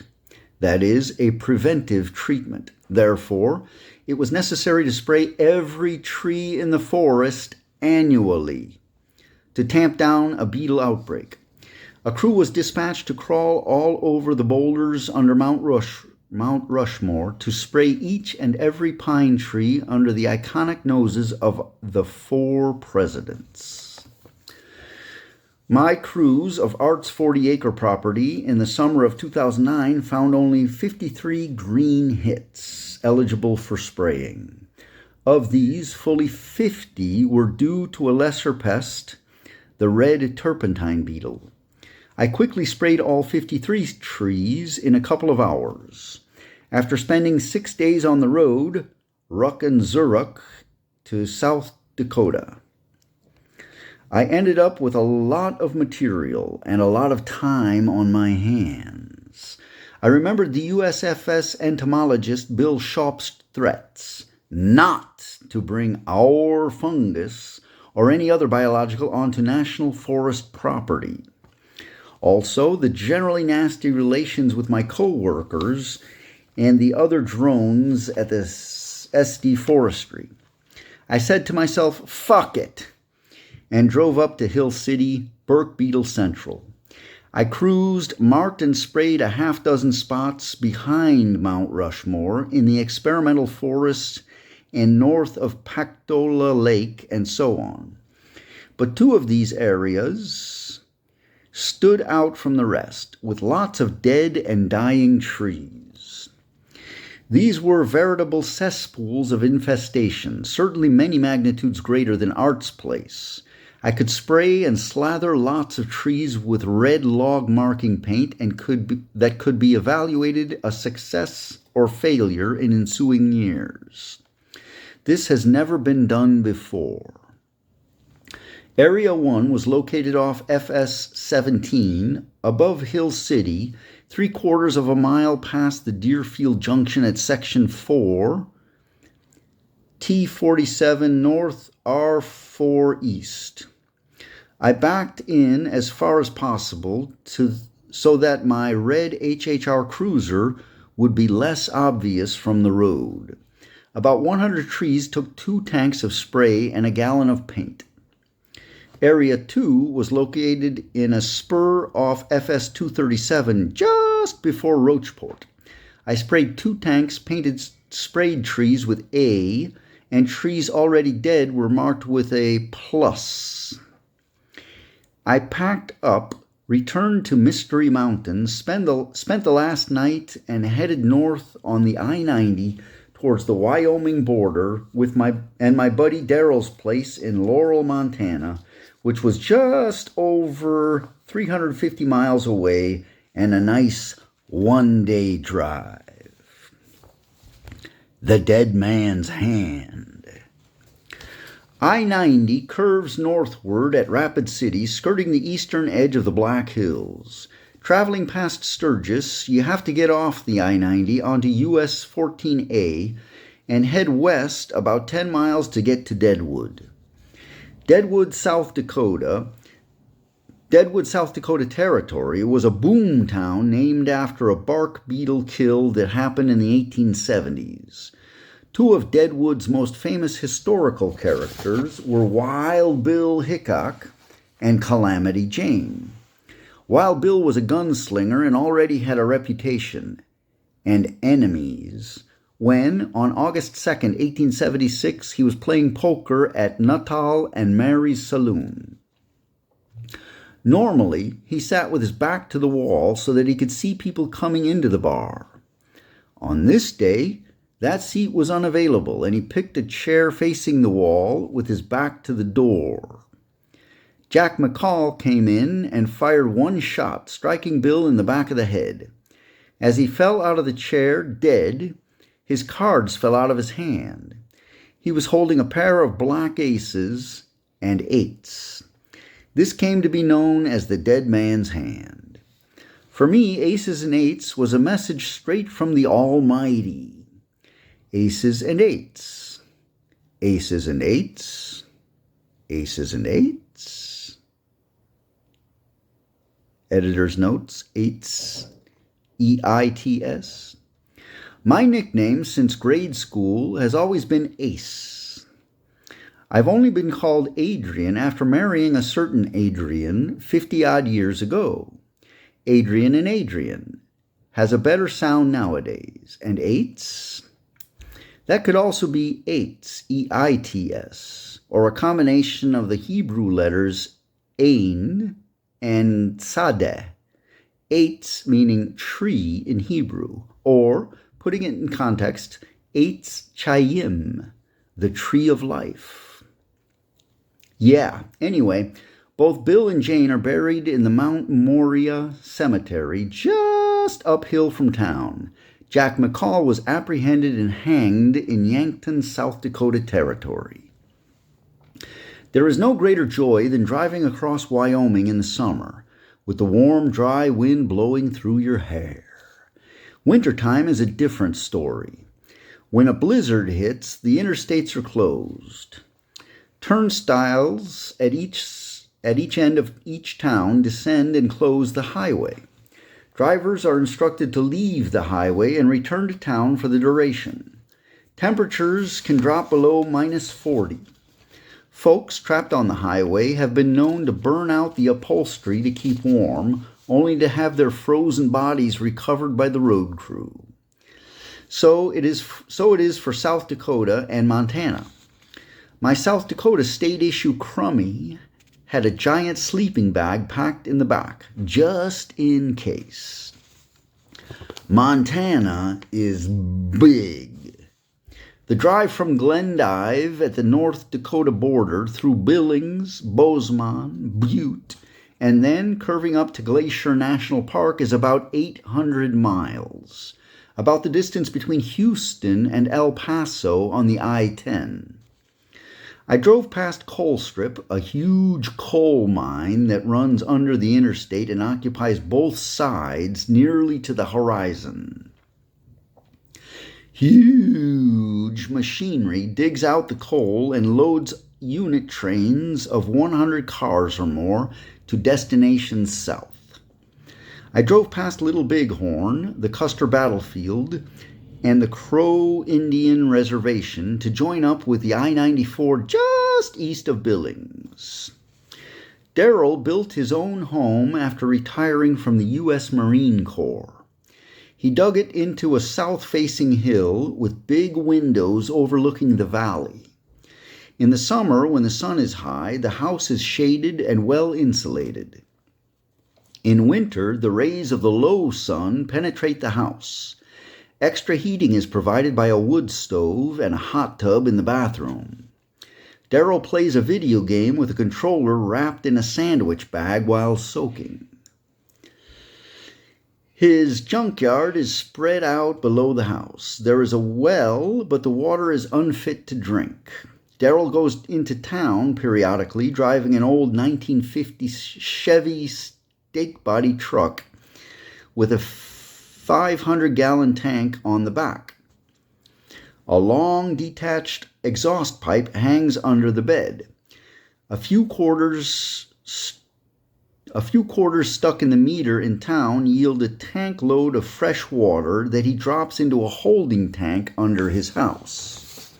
That is, a preventive treatment. Therefore, it was necessary to spray every tree in the forest annually to tamp down a beetle outbreak. A crew was dispatched to crawl all over the boulders under Mount Rushmore to spray each and every pine tree under the iconic noses of the 4 presidents. My crews of Art's 40-acre property in the summer of 2009 found only 53 green hits eligible for spraying. Of these, fully 50 were due to a lesser pest, the red turpentine beetle. I quickly sprayed all 53 trees in a couple of hours. After spending 6 days on the road, Ruck and Zurich, to South Dakota, I ended up with a lot of material and a lot of time on my hands. I remembered the USFS entomologist Bill Schaup's threats not to bring our fungus or any other biological onto national forest property. Also, the generally nasty relations with my co-workers and the other drones at the SD Forestry. I said to myself, fuck it, and drove up to Hill City, Burke Beetle Central. I cruised, marked and sprayed a half-dozen spots behind Mount Rushmore in the experimental forest and north of Pactola Lake and so on. But 2 of these areas stood out from the rest, with lots of dead and dying trees. These were veritable cesspools of infestation, certainly many magnitudes greater than Art's place. I could spray and slather lots of trees with red log marking paint and that could be evaluated a success or failure in ensuing years. This has never been done before. Area 1 was located off FS 17 above Hill City, 3/4 of a mile past the Deerfield Junction at Section 4, T47 North, R4 East. I backed in as far as possible so that my red HHR cruiser would be less obvious from the road. About 100 trees took 2 tanks of spray and a gallon of paint. Area 2 was located in a spur off FS 237 just before Roachport. I sprayed 2 tanks, sprayed trees with A, and trees already dead were marked with a plus. I packed up returned to Mystery Mountain, spent the last night, and headed north on the I-90 towards the Wyoming border with my buddy Daryl's place in Laurel, Montana, which was just over 350 miles away and a nice one-day drive. The Dead Man's Hand. I-90 curves northward at Rapid City, skirting the eastern edge of the Black Hills. Traveling past Sturgis, you have to get off the I-90 onto US 14A and head west about 10 miles to get to Deadwood. Deadwood, South Dakota Territory was a boom town named after a bark beetle kill that happened in the 1870s. Two of Deadwood's most famous historical characters were Wild Bill Hickok and Calamity Jane. Wild Bill was a gunslinger and already had a reputation and enemies when, on August 2nd, 1876, he was playing poker at Nuttall and Mary's Saloon. Normally, he sat with his back to the wall so that he could see people coming into the bar. On this day, that seat was unavailable, and he picked a chair facing the wall with his back to the door. Jack McCall came in and fired one shot, striking Bill in the back of the head. As he fell out of the chair, dead, his cards fell out of his hand. He was holding a pair of black aces and eights. This came to be known as the Dead Man's Hand. For me, aces and eights was a message straight from the Almighty. Aces and eights, aces and eights, aces and eights. Editor's notes, eights, E-I-T-S. My nickname since grade school has always been Ace. I've only been called Adrian after marrying a certain Adrian 50-odd years ago. Adrian and Adrian has a better sound nowadays. And eights? That could also be eights, E-I-T-S, or a combination of the Hebrew letters Ain and Sadeh. Eights meaning tree in Hebrew, or, putting it in context, Eitz Chayim, the tree of life. Yeah, anyway, both Bill and Jane are buried in the Mount Moriah Cemetery just uphill from town. Jack McCall was apprehended and hanged in Yankton, South Dakota Territory. There is no greater joy than driving across Wyoming in the summer, with the warm, dry wind blowing through your hair. Wintertime is a different story. When a blizzard hits, the interstates are closed. Turnstiles at each end of each town descend and close the highway. Drivers are instructed to leave the highway and return to town for the duration. Temperatures can drop below -40. Folks trapped on the highway have been known to burn out the upholstery to keep warm, only to have their frozen bodies recovered by the road crew. So it is for South Dakota and Montana. My South Dakota state issue Crummy had a giant sleeping bag packed in the back, just in case. Montana is big. The drive from Glendive at the North Dakota border through Billings, Bozeman, Butte, and then curving up to Glacier National Park is about 800 miles, about the distance between Houston and El Paso on the I-10. I drove past Colstrip, a huge coal mine that runs under the interstate and occupies both sides nearly to the horizon. Huge machinery digs out the coal and loads unit trains of 100 cars or more to destinations south. I drove past Little Bighorn, the Custer Battlefield, and the Crow Indian Reservation to join up with the I-94 just east of Billings. Daryl built his own home after retiring from the U.S. Marine Corps. He dug it into a south-facing hill with big windows overlooking the valley. In the summer, when the sun is high, the house is shaded and well insulated. In winter, the rays of the low sun penetrate the house. Extra heating is provided by a wood stove and a hot tub in the bathroom. Daryl plays a video game with a controller wrapped in a sandwich bag while soaking. His junkyard is spread out below the house. There is a well, but the water is unfit to drink. Daryl goes into town periodically, driving an old 1950 Chevy stake body truck with a 500-gallon tank on the back. A long detached exhaust pipe hangs under the bed. A few quarters stuck in the meter in town yield a tank load of fresh water that he drops into a holding tank under his house.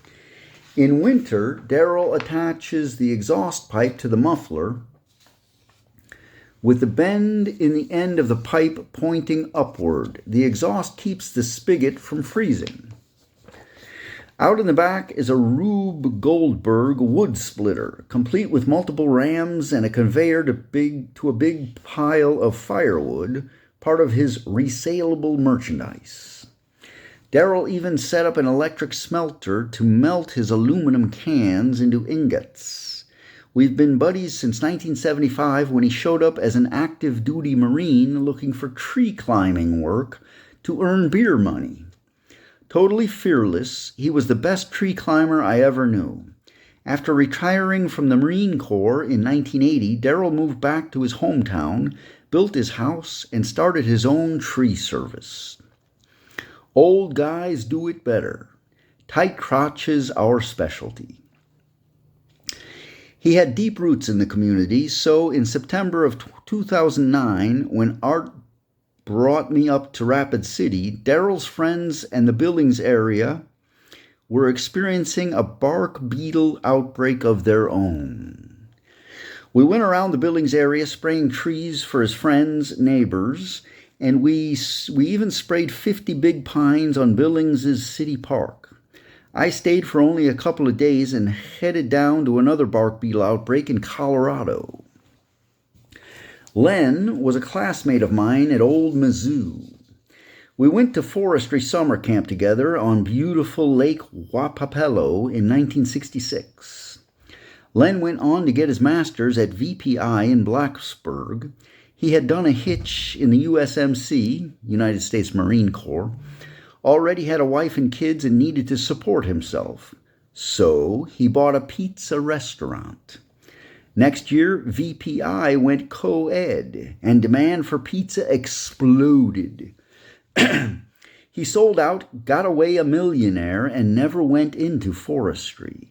In winter, Daryl attaches the exhaust pipe to the muffler with the bend in the end of the pipe pointing upward. The exhaust keeps the spigot from freezing. Out in the back is a Rube Goldberg wood splitter, complete with multiple rams and a conveyor to a big pile of firewood, part of his resaleable merchandise. Daryl even set up an electric smelter to melt his aluminum cans into ingots. We've been buddies since 1975 when he showed up as an active duty Marine looking for tree climbing work to earn beer money. Totally fearless, he was the best tree climber I ever knew. After retiring from the Marine Corps in 1980, Daryl moved back to his hometown, built his house, and started his own tree service. Old guys do it better. Tight crotches our specialty. He had deep roots in the community, so in September of 2009, when Art brought me up to Rapid City, Daryl's friends and the Billings area were experiencing a bark beetle outbreak of their own. We went around the Billings area spraying trees for his friends, neighbors, and we even sprayed 50 big pines on Billings' city park. I stayed for only a couple of days and headed down to another bark beetle outbreak in Colorado. Len was a classmate of mine at Old Mizzou. We went to forestry summer camp together on beautiful Lake Wapapello in 1966. Len went on to get his master's at VPI in Blacksburg. He had done a hitch in the USMC, United States Marine Corps, already had a wife and kids and needed to support himself. So he bought a pizza restaurant. Next year, VPI went co-ed, and demand for pizza exploded. He sold out, got away a millionaire, and never went into forestry.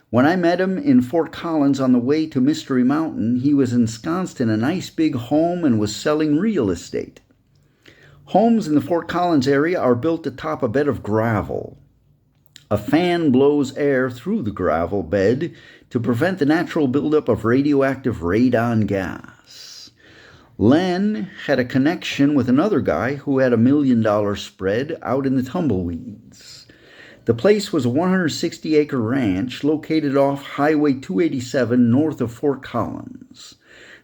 When I met him in Fort Collins on the way to Mystery Mountain, he was ensconced in a nice big home and was selling real estate. Homes in the Fort Collins area are built atop a bed of gravel. A fan blows air through the gravel bed to prevent the natural buildup of radioactive radon gas. Len had a connection with another guy who had $1 million spread out in the tumbleweeds. The place was a 160-acre ranch located off Highway 287 north of Fort Collins.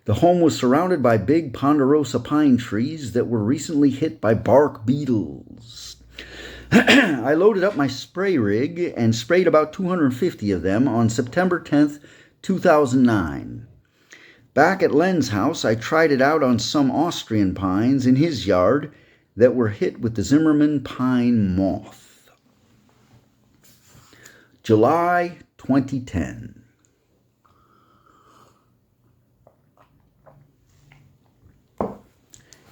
The home was surrounded by big ponderosa pine trees that were recently hit by bark beetles. I loaded up my spray rig and sprayed about 250 of them on September 10th, 2009. Back at Len's house, I tried it out on some Austrian pines in his yard that were hit with the Zimmerman pine moth. July 2010.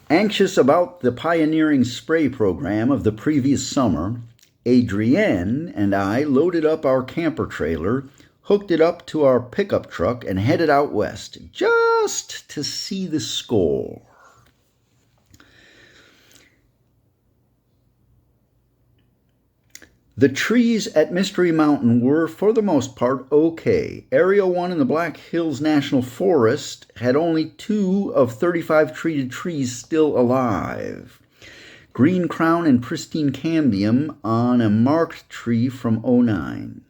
Anxious about the pioneering spray program of the previous summer, Adrienne and I loaded up our camper trailer, hooked it up to our pickup truck, and headed out west, just to see the score. The trees at Mystery Mountain were, for the most part, okay. Area 1 in the Black Hills National Forest had only 2 of 35 treated trees still alive. Green crown and pristine cambium on a marked tree from '09.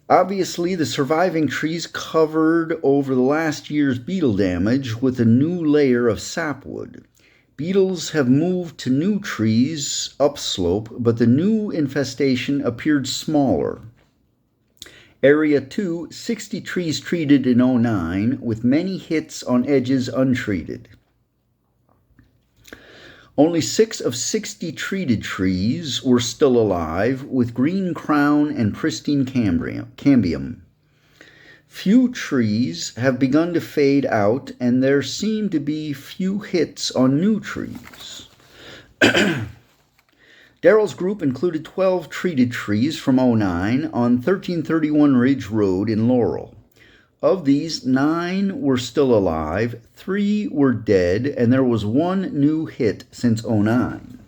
Obviously, the surviving trees covered over the last year's beetle damage with a new layer of sapwood. Beetles have moved to new trees upslope, but the new infestation appeared smaller. Area 2, 60 trees treated in 09, with many hits on edges untreated. Only 6 of 60 treated trees were still alive, with green crown and pristine cambium. Few trees have begun to fade out, and there seem to be few hits on new trees. Darrell's group included 12 treated trees from 09 on 1331 Ridge Road in Laurel. Of these, 9 were still alive, 3 were dead, and there was 1 new hit since 09.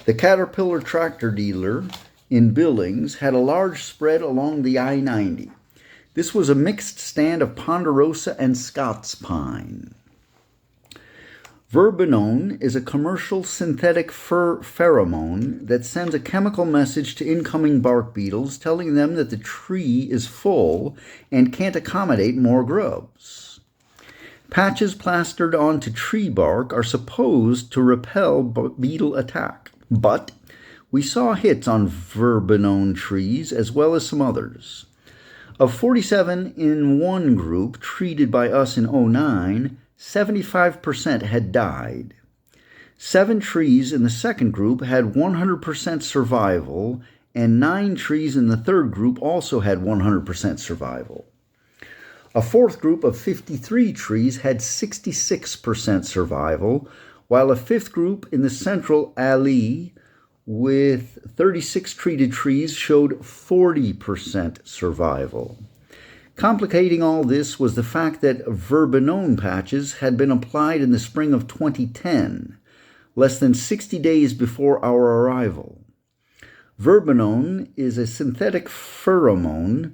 The Caterpillar tractor dealer in Billings had a large spread along the I-90. This was a mixed stand of ponderosa and Scots pine. Verbenone is a commercial synthetic fir pheromone that sends a chemical message to incoming bark beetles telling them that the tree is full and can't accommodate more grubs. Patches plastered onto tree bark are supposed to repel beetle attack, but we saw hits on verbenone trees as well as some others. Of 47 in one group treated by us in 09, 75% had died. 7 trees in the second group had 100% survival, and 9 trees in the third group also had 100% survival. A fourth group of 53 trees had 66% survival, while a fifth group in the central alley with 36 treated trees showed 40% survival. Complicating all this was the fact that verbenone patches had been applied in the spring of 2010, less than 60 days before our arrival. Verbenone is a synthetic pheromone,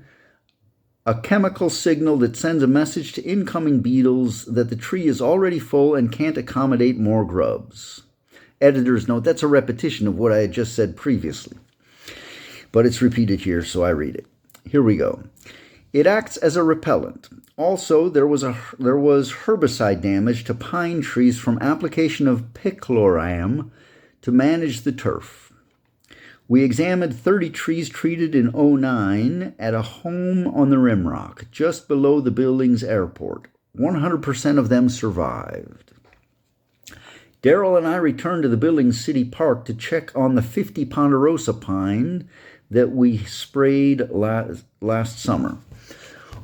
a chemical signal that sends a message to incoming beetles that the tree is already full and can't accommodate more grubs. Editor's note, that's a repetition of what I had just said previously, but it's repeated here, so I read it. Here we go. It acts as a repellent. Also, there was herbicide damage to pine trees from application of picloram to manage the turf. We examined 30 trees treated in 09 at a home on the Rimrock, just below the Billings Airport. 100% of them survived. Darrell and I returned to the Billings City Park to check on the 50 ponderosa pine that we sprayed last summer.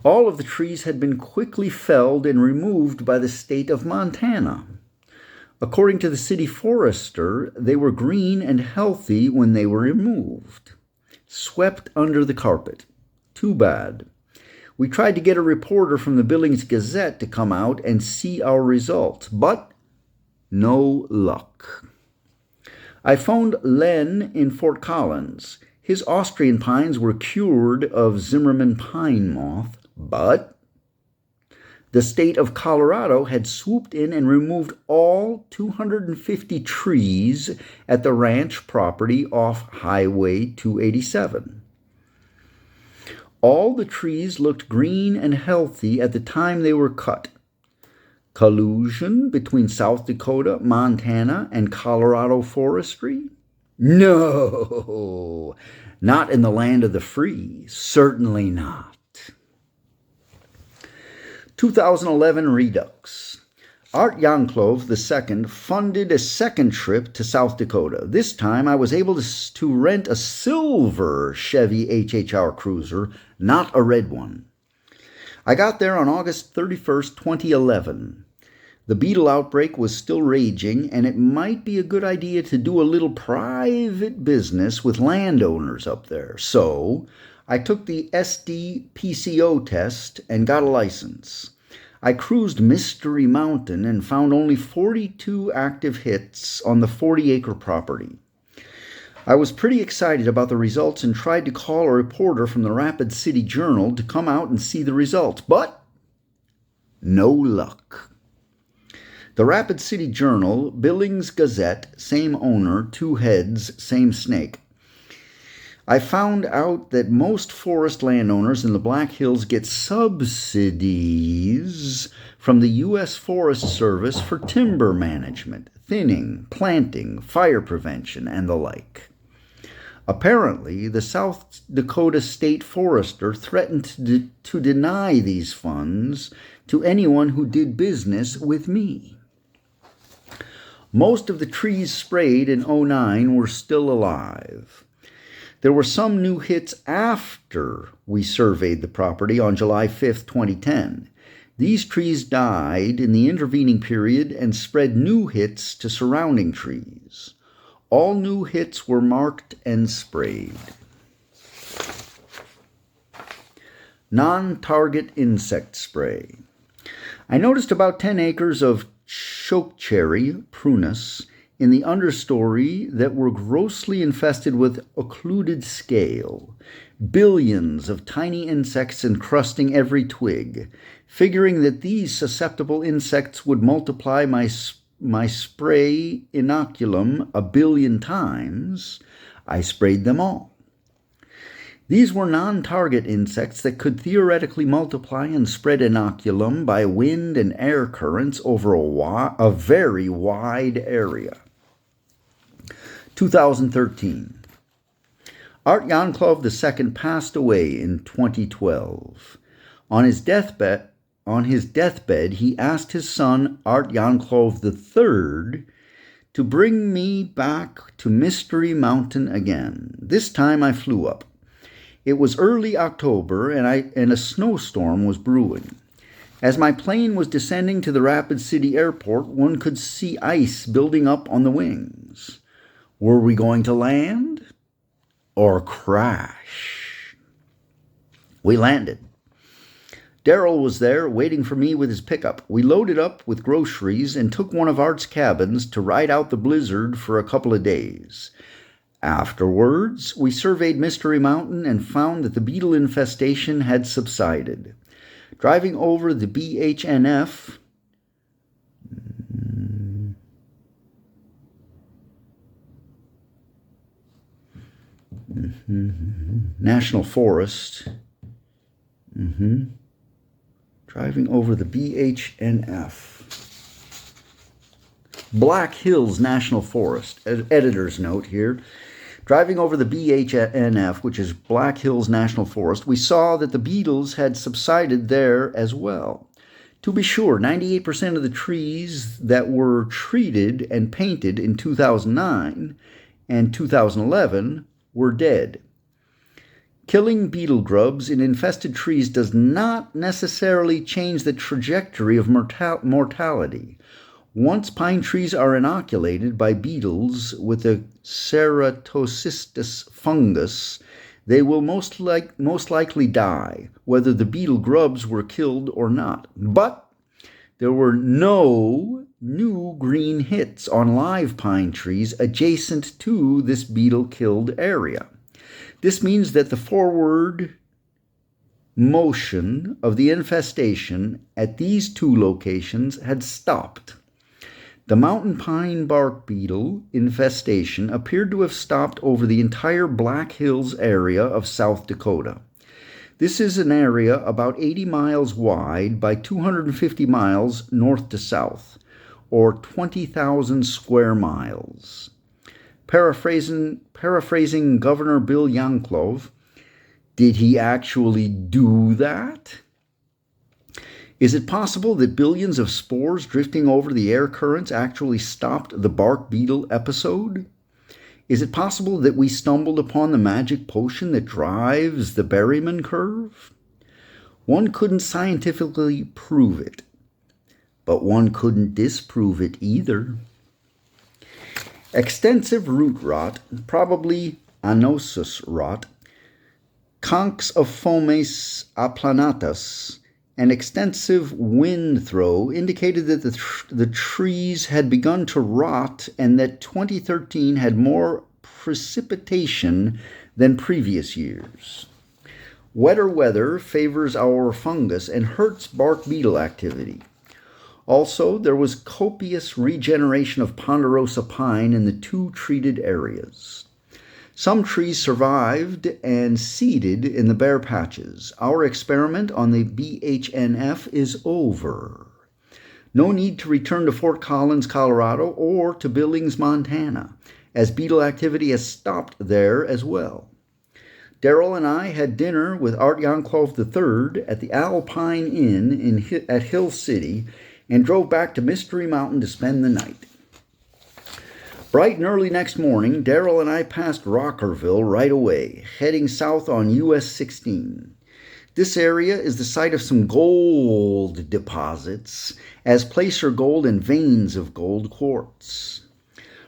All of the trees had been quickly felled and removed by the state of Montana. According to the city forester, they were green and healthy when they were removed. Swept under the carpet. Too bad. We tried to get a reporter from the Billings Gazette to come out and see our results, but no luck. I phoned Len in Fort Collins. His Austrian pines were cured of Zimmerman pine moth, but the state of Colorado had swooped in and removed all 250 trees at the ranch property off Highway 287. All the trees looked green and healthy at the time they were cut. Collusion between South Dakota, Montana, and Colorado forestry? No, not in the land of the free. Certainly not. 2011 Redux. Art Yanklov II funded a second trip to South Dakota. This time I was able to rent a silver Chevy HHR Cruiser, not a red one. I got there on August 31st, 2011. The beetle outbreak was still raging, and it might be a good idea to do a little private business with landowners up there. So I took the SD-PCO test and got a license. I cruised Mystery Mountain and found only 42 active hits on the 40-acre property. I was pretty excited about the results and tried to call a reporter from the Rapid City Journal to come out and see the results, but no luck. The Rapid City Journal, Billings Gazette, same owner, 2 heads, same snake. I found out that most forest landowners in the Black Hills get subsidies from the U.S. Forest Service for timber management, thinning, planting, fire prevention, and the like. Apparently, the South Dakota state forester threatened to deny these funds to anyone who did business with me. Most of the trees sprayed in 2009 were still alive. There were some new hits after we surveyed the property on July 5, 2010. These trees died in the intervening period and spread new hits to surrounding trees. All new hits were marked and sprayed. Non-target insect spray. I noticed about 10 acres of chokecherry, prunus, in the understory that were grossly infested with occluded scale, billions of tiny insects encrusting every twig. Figuring that these susceptible insects would multiply my spray inoculum a billion times, I sprayed them all. These were non-target insects that could theoretically multiply and spread inoculum by wind and air currents over a very wide area. 2013. Art Yanclov II passed away in 2012. On his deathbed, he asked his son, Art Yanclov III, to bring me back to Mystery Mountain again. This time I flew up. It was early October, and a snowstorm was brewing. As my plane was descending to the Rapid City Airport, one could see ice building up on the wings. Were we going to land or crash? We landed. Darrell was there, waiting for me with his pickup. We loaded up with groceries and took one of Art's cabins to ride out the blizzard for a couple of days. Afterwards, we surveyed Mystery Mountain and found that the beetle infestation had subsided. Driving over the BHNF, National Forest, driving over the BHNF, Black Hills National Forest, editor's note here. Driving over the BHNF, which is Black Hills National Forest, we saw that the beetles had subsided there as well. To be sure, 98% of the trees that were treated and painted in 2009 and 2011 were dead. Killing beetle grubs in infested trees does not necessarily change the trajectory of mortality. Once pine trees are inoculated by beetles with a ceratocystis fungus, they will most likely die, whether the beetle grubs were killed or not. But there were no new green hits on live pine trees adjacent to this beetle-killed area. This means that the forward motion of the infestation at these two locations had stopped. The mountain pine bark beetle infestation appeared to have stopped over the entire Black Hills area of South Dakota. This is an area about 80 miles wide by 250 miles north to south, or 20,000 square miles. Paraphrasing Governor Bill Yanclov, did he actually do that? Is it possible that billions of spores drifting over the air currents actually stopped the bark beetle episode? Is it possible that we stumbled upon the magic potion that drives the Berryman curve? One couldn't scientifically prove it, but one couldn't disprove it either. Extensive root rot, probably anosis rot, conchs of fomes aplanatus, and extensive wind throw indicated that the trees had begun to rot and that 2013 had more precipitation than previous years. Wetter weather favors our fungus and hurts bark beetle activity. Also, there was copious regeneration of ponderosa pine in the two treated areas. Some trees survived and seeded in the bare patches. Our experiment on the BHNF is over. No need to return to Fort Collins, Colorado, or to Billings, Montana, as beetle activity has stopped there as well. Darrell and I had dinner with Art Yankov III at the Alpine Inn at Hill City and drove back to Mystery Mountain to spend the night. Bright and early next morning, Darrell and I passed Rockerville right away, heading south on US 16. This area is the site of some gold deposits, as placer gold and veins of gold quartz.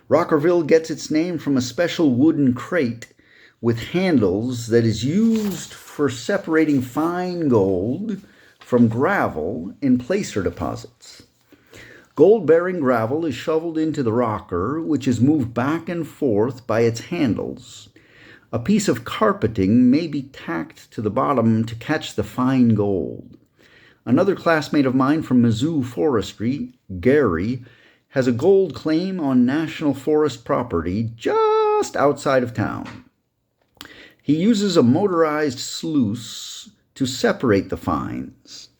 Rockerville gets its name from a special wooden crate with handles that is used for separating fine gold from gravel in placer deposits. Gold-bearing gravel is shoveled into the rocker, which is moved back and forth by its handles. A piece of carpeting may be tacked to the bottom to catch the fine gold. Another classmate of mine from Mizzou Forestry, Gary, has a gold claim on national forest property just outside of town. He uses a motorized sluice to separate the fines.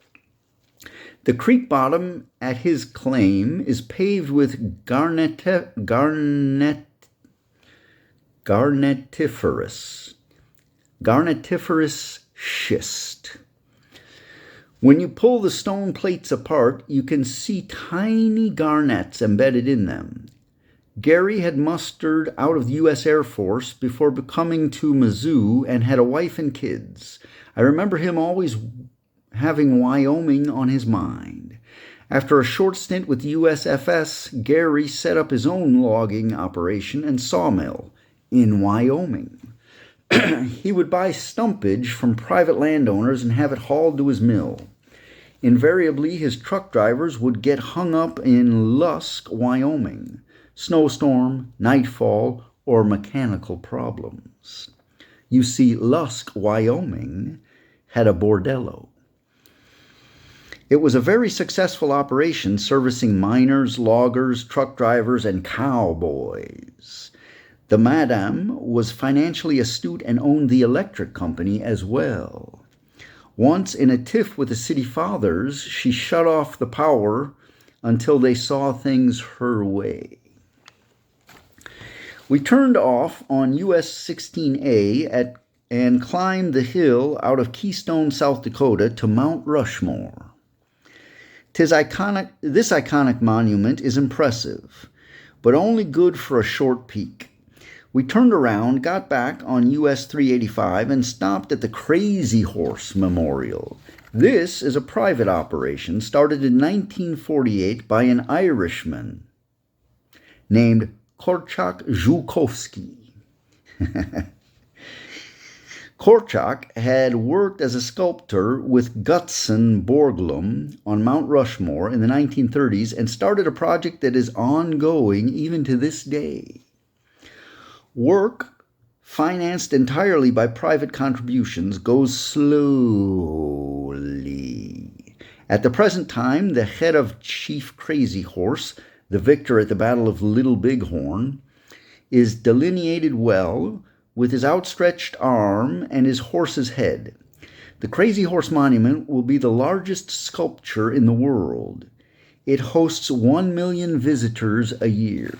The creek bottom at his claim is paved with garnetiferous schist. When you pull the stone plates apart, you can see tiny garnets embedded in them. Gary had mustered out of the U.S. Air Force before coming to Mizzou and had a wife and kids. I remember him always having Wyoming on his mind. After a short stint with USFS, Gary set up his own logging operation and sawmill in Wyoming. He would buy stumpage from private landowners and have it hauled to his mill. Invariably, his truck drivers would get hung up in Lusk, Wyoming, snowstorm, nightfall, or mechanical problems. You see, Lusk, Wyoming had a bordello. It was a very successful operation servicing miners, loggers, truck drivers, and cowboys. The madam was financially astute and owned the electric company as well. Once in a tiff with the city fathers, she shut off the power until they saw things her way. We turned off on US 16A and climbed the hill out of Keystone, South Dakota to Mount Rushmore. This iconic monument is impressive, but only good for a short peek. We turned around, got back on US 385, and stopped at the Crazy Horse Memorial. This is a private operation started in 1948 by an Irishman named Korczak Żukowski. Korczak had worked as a sculptor with Gutzon Borglum on Mount Rushmore in the 1930s and started a project that is ongoing even to this day. Work, financed entirely by private contributions, goes slowly. At the present time, the head of Chief Crazy Horse, the victor at the Battle of Little Bighorn, is delineated well with his outstretched arm and his horse's head. The Crazy Horse Monument will be the largest sculpture in the world. It hosts 1 million visitors a year.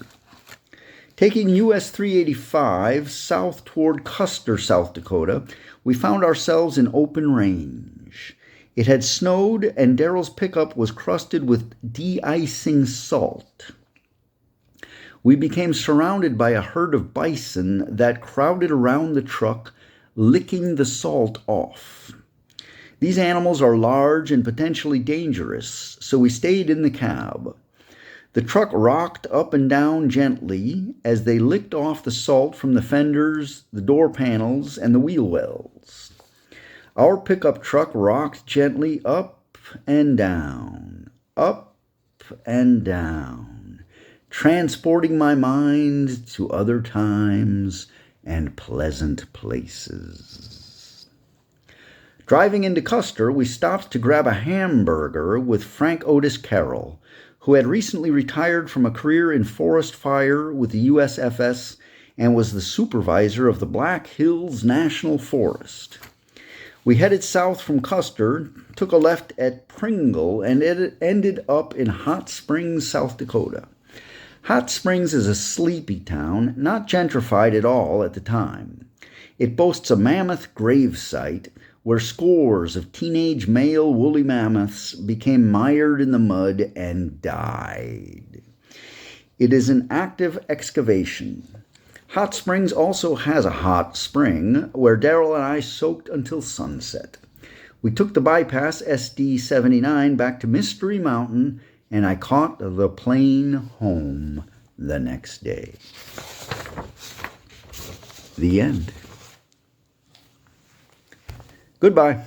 Taking US 385 south toward Custer, South Dakota, we found ourselves in open range. It had snowed and Darrell's pickup was crusted with de-icing salt. We became surrounded by a herd of bison that crowded around the truck, licking the salt off. These animals are large and potentially dangerous, so we stayed in the cab. The truck rocked up and down gently as they licked off the salt from the fenders, the door panels, and the wheel wells. Our pickup truck rocked gently up and down, transporting my mind to other times and pleasant places. Driving into Custer, we stopped to grab a hamburger with Frank Otis Carroll, who had recently retired from a career in forest fire with the USFS and was the supervisor of the Black Hills National Forest. We headed south from Custer, took a left at Pringle, and it ended up in Hot Springs, South Dakota. Hot Springs is a sleepy town, not gentrified at all at the time. It boasts a mammoth grave site where scores of teenage male woolly mammoths became mired in the mud and died. It is an active excavation. Hot Springs also has a hot spring where Daryl and I soaked until sunset. We took the bypass SD-79 back to Mystery Mountain, and I caught the plane home the next day. The end. Goodbye.